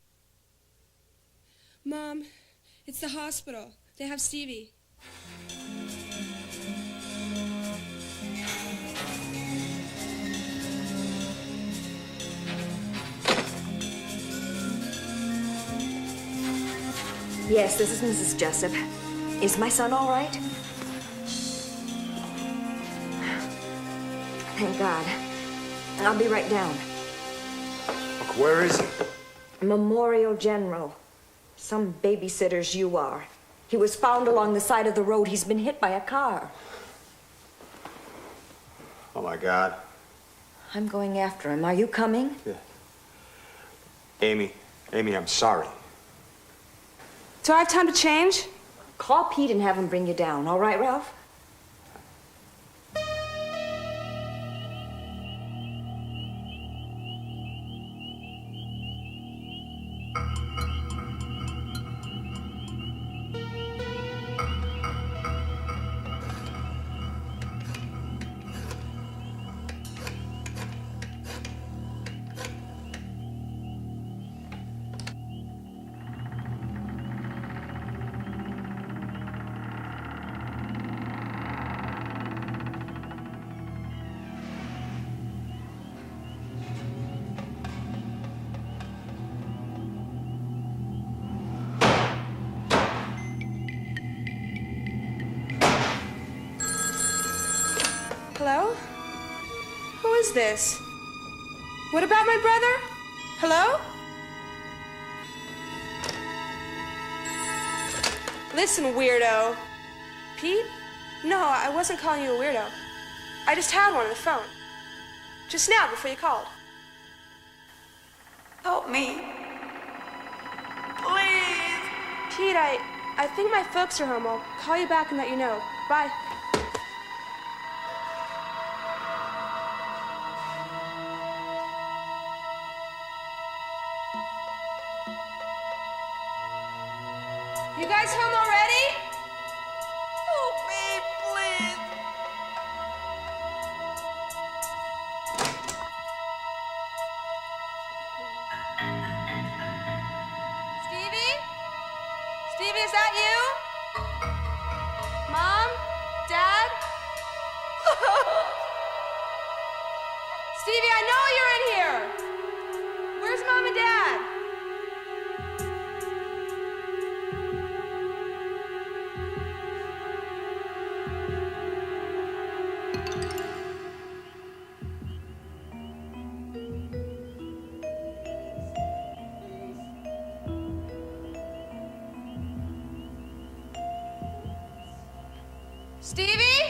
Mom, it's the hospital. They have Stevie. Yes, this is Mrs. Jessup. Is my son all right? Thank God. I'll be right down. Look, where is he? Memorial General. Some babysitters you are. He was found along the side of the road. He's been hit by a car. Oh, my God. I'm going after him. Are you coming? Yeah. Amy, I'm sorry. Do I have time to change? Call Pete and have him bring you down. All right, Ralph? Hello? Who is this? What about my brother? Hello? Listen, weirdo. Pete? No, I wasn't calling you a weirdo. I just had one on the phone. Just now, before you called. Help me. Please. Pete, I think my folks are home. I'll call you back and let you know. Bye. You guys home already? Help me, please. Stevie? Stevie, is that you? Mom? Dad? Stevie, I know you're in here. Where's Mom and Dad? Stevie?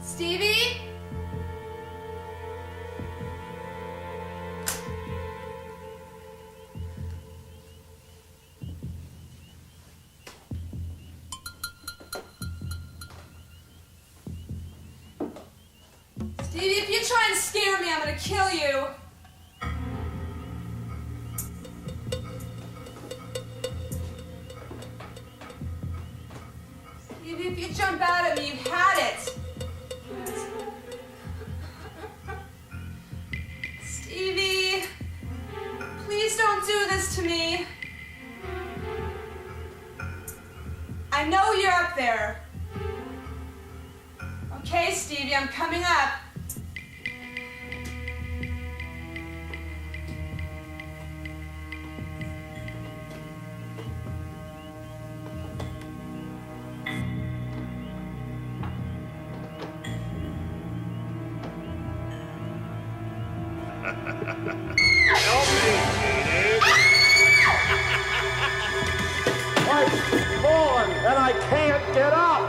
Stevie? Stevie, if you try and scare me, I'm gonna kill you. Stevie, if you jump out at me, you've had it. Stevie, please don't do this to me. I know you're up there. Okay, Stevie, I'm coming up. Help me, Edie. I've fallen and I can't get up.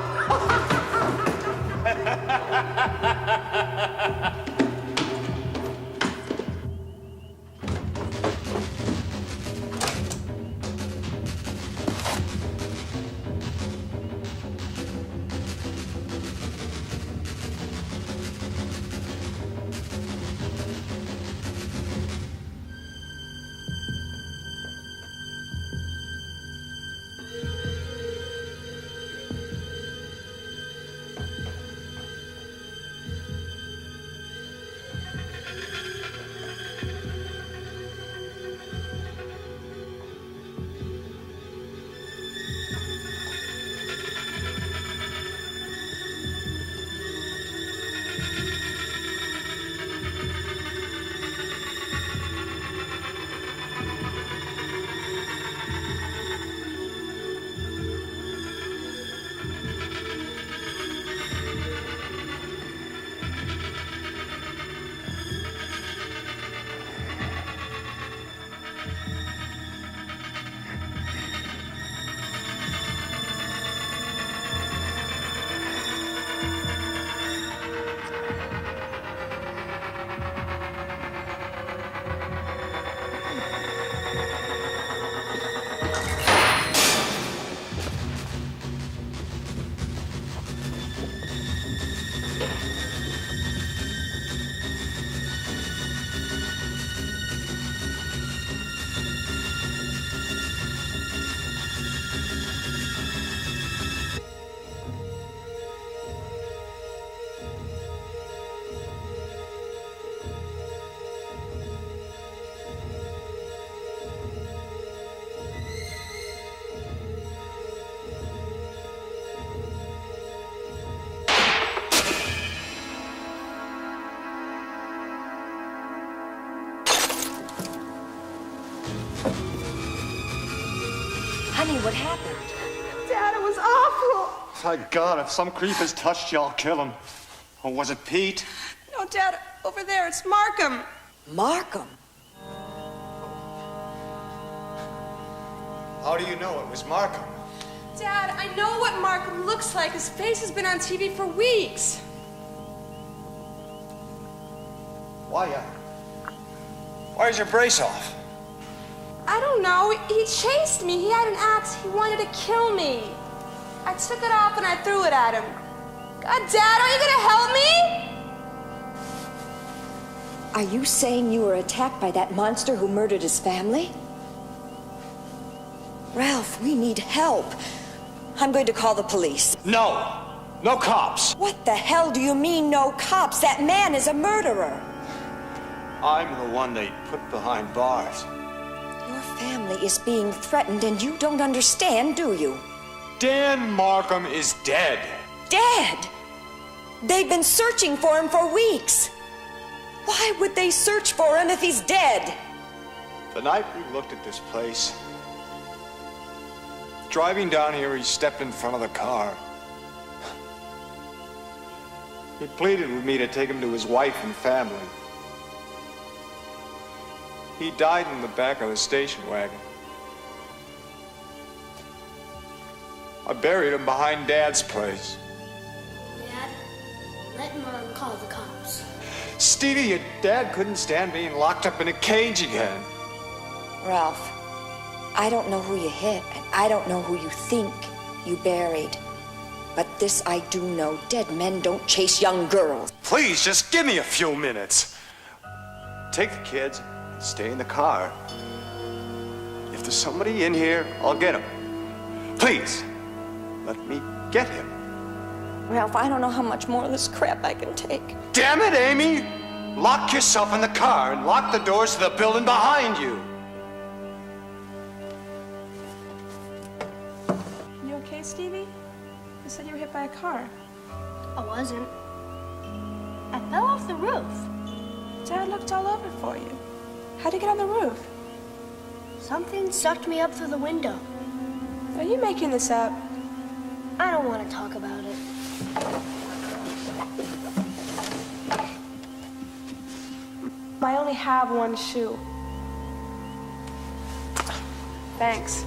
Honey, what happened? Dad, it was awful. My God, if some creep has touched you, I'll kill him. Or was it Pete? No, Dad, over there, it's Markham. Markham? How do you know it was Markham? Dad, I know what Markham looks like. His face has been on TV for weeks. Why is your brace off? I don't know. He chased me. He had an axe. He wanted to kill me. I took it off and I threw it at him. God, Dad, are you gonna help me? Are you saying you were attacked by that monster who murdered his family? Ralph, we need help. I'm going to call the police. No! No cops! What the hell do you mean, no cops? That man is a murderer. I'm the one they put behind bars. Your family is being threatened and you don't understand, do you? Dan Markham is dead. Dead? They've been searching for him for weeks. Why would they search for him if he's dead? The night we looked at this place, driving down here, he stepped in front of the car. He pleaded with me to take him to his wife and family. He died in the back of the station wagon. I buried him behind Dad's place. Dad, let Mom call the cops. Stevie, your dad couldn't stand being locked up in a cage again. Ralph, I don't know who you hit, and I don't know who you think you buried. But this I do know, dead men don't chase young girls. Please, just give me a few minutes. Take the kids and stay in the car. If there's somebody in here, I'll get him. Please, let me get him. Ralph, I don't know how much more of this crap I can take. Damn it, Amy! Lock yourself in the car and lock the doors to the building behind you. You okay, Stevie? You said you were hit by a car. I wasn't. I fell off the roof. Dad looked all over for you. How'd you get on the roof? Something sucked me up through the window. Are you making this up? I don't want to talk about it. I only have one shoe. Thanks.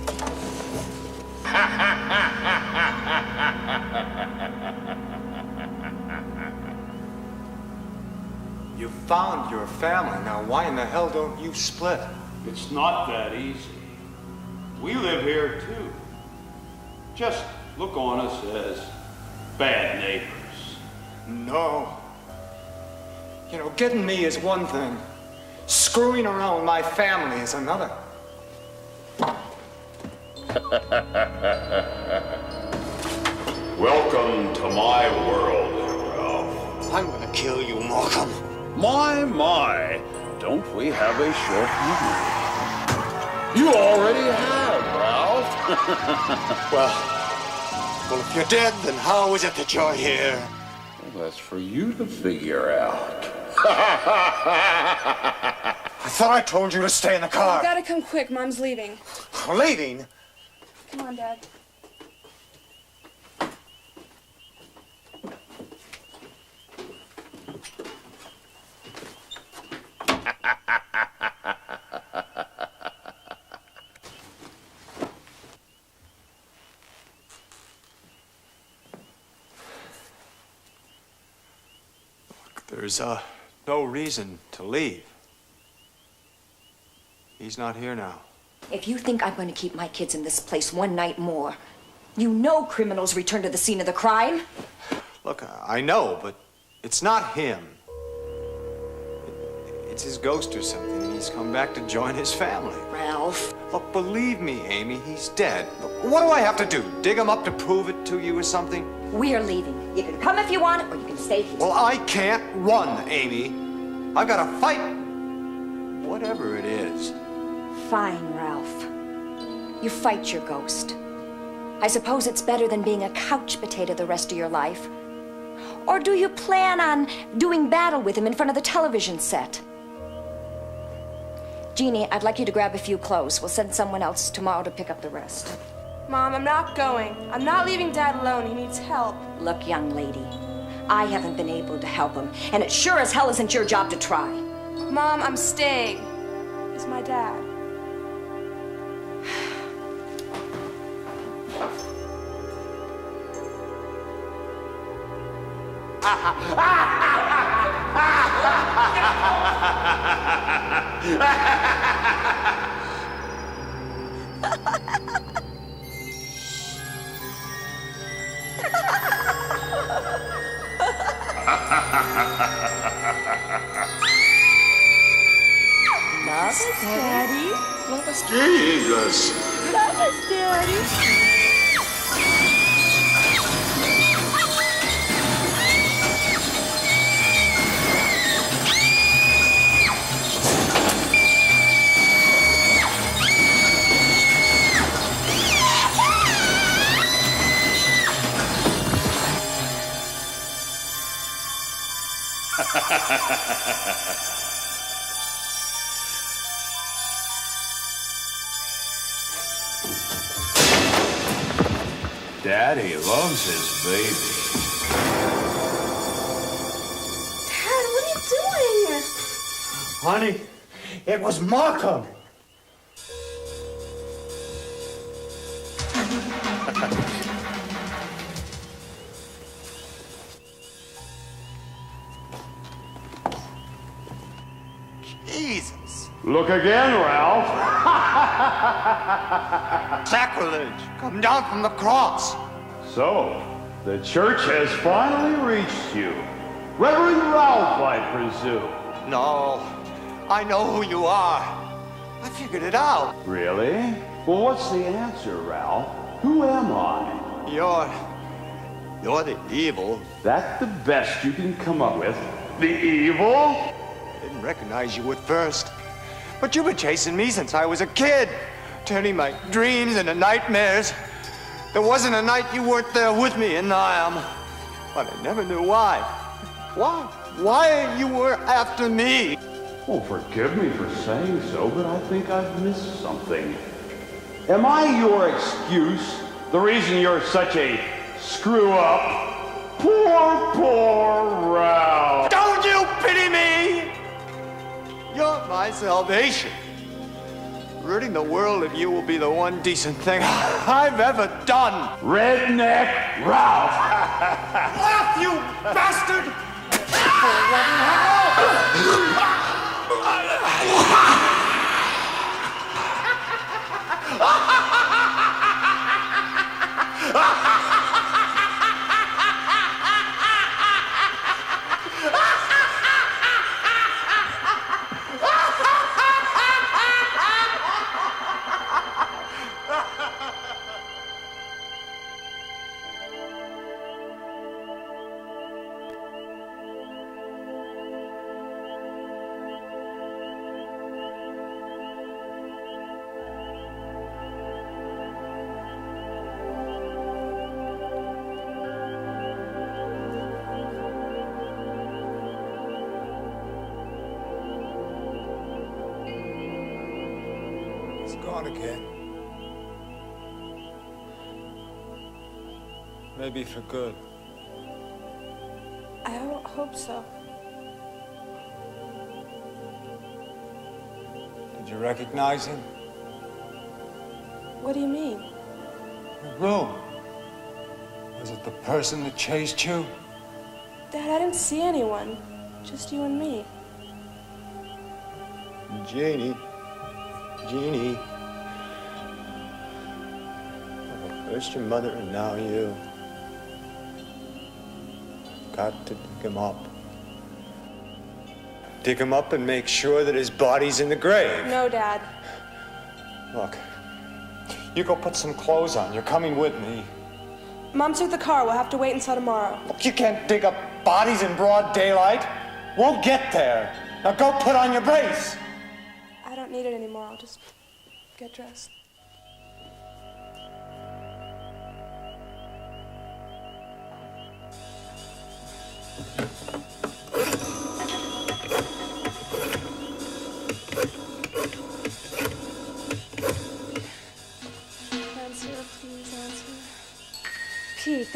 You found your family. Now, why in the hell don't you split? It's not that easy. We live here too. Just look on us as bad neighbors. No. You know, getting me is one thing. Screwing around with my family is another. Welcome to my world, Ralph. I'm gonna kill you, Markham. My, don't we have a short memory? You already have, Ralph. Well, if you're dead, then how is it that you're here? Well, that's for you to figure out. I thought I told you to stay in the car. You gotta come quick. Mom's leaving. Leaving? Come on, Dad. There's no reason to leave. He's not here now. If you think I'm going to keep my kids in this place one night more, you know criminals return to the scene of the crime. Look, I know, but it's not him. It's his ghost or something, and he's come back to join his family. Ralph. Look, believe me, Amy, he's dead. What do I have to do? Dig him up to prove it to you or something? We're leaving. You can come if you want, or you can stay here. Well, I can't run, Amy. I've got to fight. Whatever it is. Fine, Ralph. You fight your ghost. I suppose it's better than being a couch potato the rest of your life. Or do you plan on doing battle with him in front of the television set? Jeannie, I'd like you to grab a few clothes. We'll send someone else tomorrow to pick up the rest. Mom, I'm not going. I'm not leaving Dad alone. He needs help. Look, young lady, I haven't been able to help him, and it sure as hell isn't your job to try. Mom, I'm staying. He's my dad. Love us, Daddy. Love us, Jesus. Love us, Daddy. Daddy loves his baby. Dad, what are you doing? Honey, it was Markham. Jesus. Look again, Ralph. Sacrilege. Come down from the cross. So, the church has finally reached you. Reverend Ralph, I presume. No, I know who you are. I figured it out. Really? Well, what's the answer, Ralph? Who am I? You're the evil. That's the best you can come up with? The evil? I didn't recognize you at first. But you've been chasing me since I was a kid, turning my dreams into nightmares. There wasn't a night you weren't there with me, and I am. But I never knew why. Why you were after me. Well, forgive me for saying so, but I think I've missed something. Am I your excuse? The reason you're such a screw-up? Poor Ralph. Don't you pity me? You're my salvation. Ridding the of you will be the one decent thing I've ever done. Redneck Ralph. Laugh, you bastard! Gone again. Maybe for good. I hope so. Did you recognize him? What do you mean? The room. Was it the person that chased you? Dad, I didn't see anyone. Just you and me. Jeannie. First your mother and now you. Got to dig him up. Dig him up and make sure that his body's in the grave. No, Dad. Look, you go put some clothes on. You're coming with me. Mom took the car. We'll have to wait until tomorrow. Look, you can't dig up bodies in broad daylight. We'll get there. Now go put on your brace. I don't need it anymore. I'll just get dressed.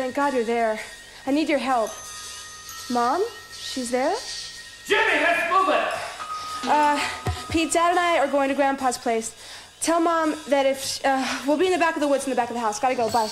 Thank God you're there. I need your help. Mom? She's there? Jimmy, let's move it! Pete, Dad and I are going to Grandpa's place. Tell Mom that if we'll be in the back of the woods in the back of the house. Gotta go. Bye.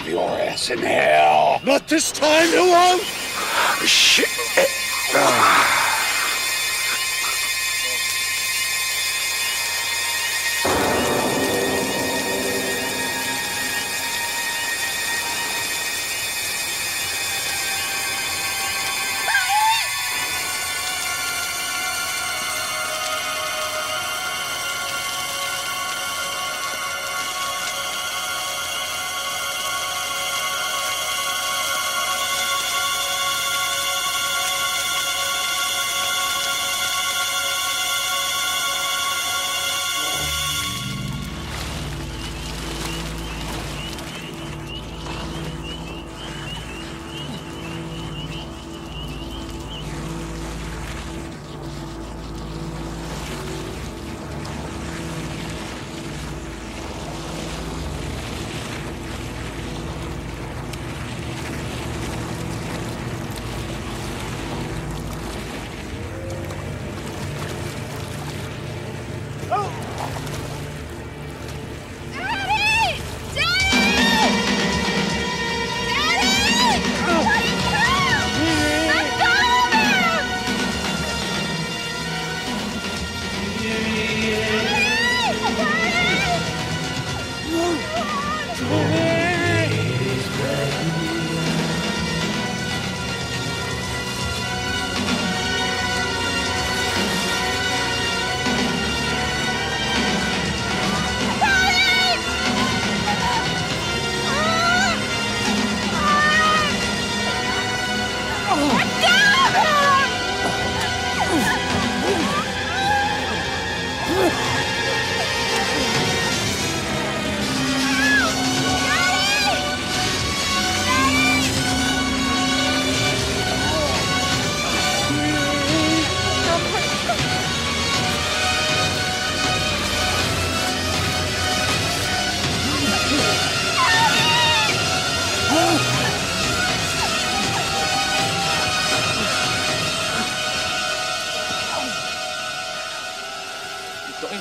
Your ass in hell. Not this time, you won't! Shit.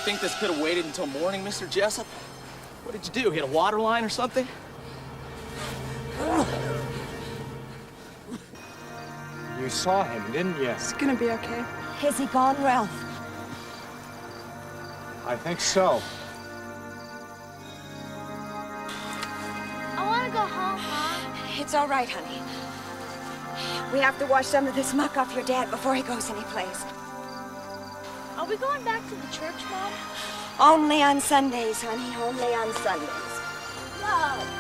Think this could have waited until morning, Mr. Jessup? What did you do? Hit a water line or something? You saw him, didn't you? It's gonna be okay. Is he gone, Ralph? I think so. I want to go home, Mom. It's all right, honey. We have to wash some of this muck off your dad before he goes anyplace. Are we going back to the church, Mom? Only on Sundays, honey. Only on Sundays. Love.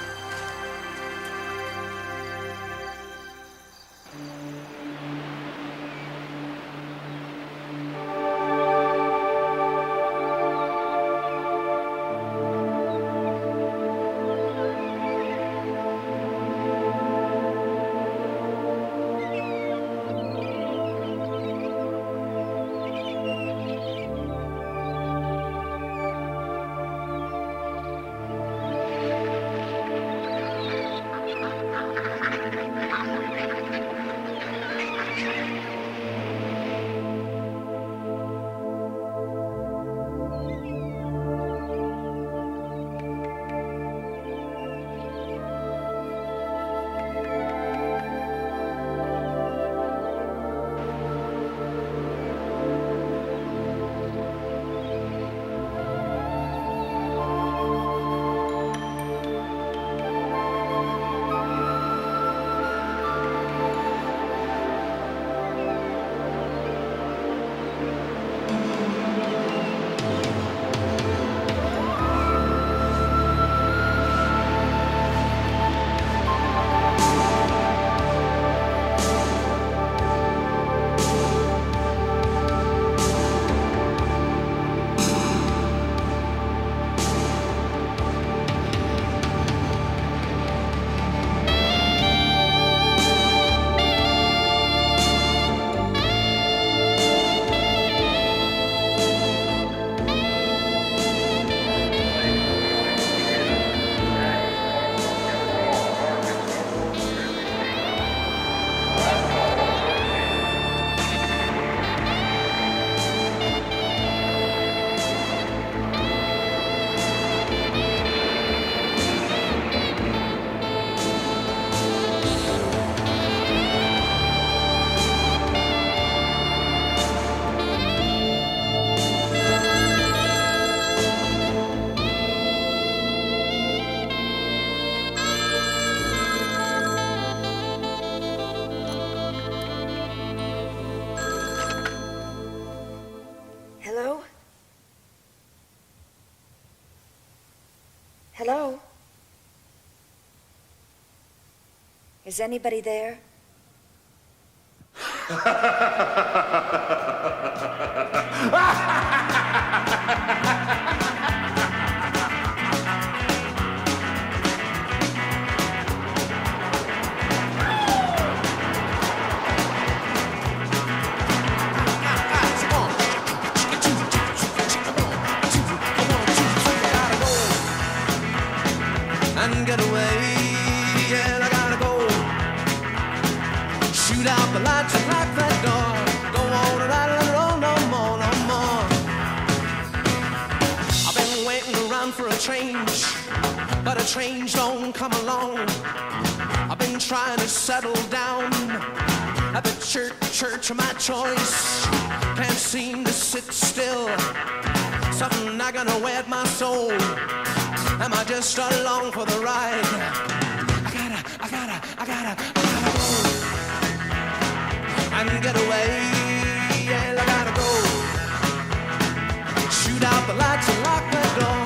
Hello? Is anybody there? And get away, yeah, I gotta go. Shoot out the lights and lock that door. Don't wanna ride on the road no more, no more. I've been waiting around for a change, but a change don't come along. I've been trying to settle down at the church of my choice. Can't seem to sit still. Something not gonna wet my soul. Am I just along for the ride? I gotta go and get away. Yeah, I gotta go. Shoot out the lights and lock the door.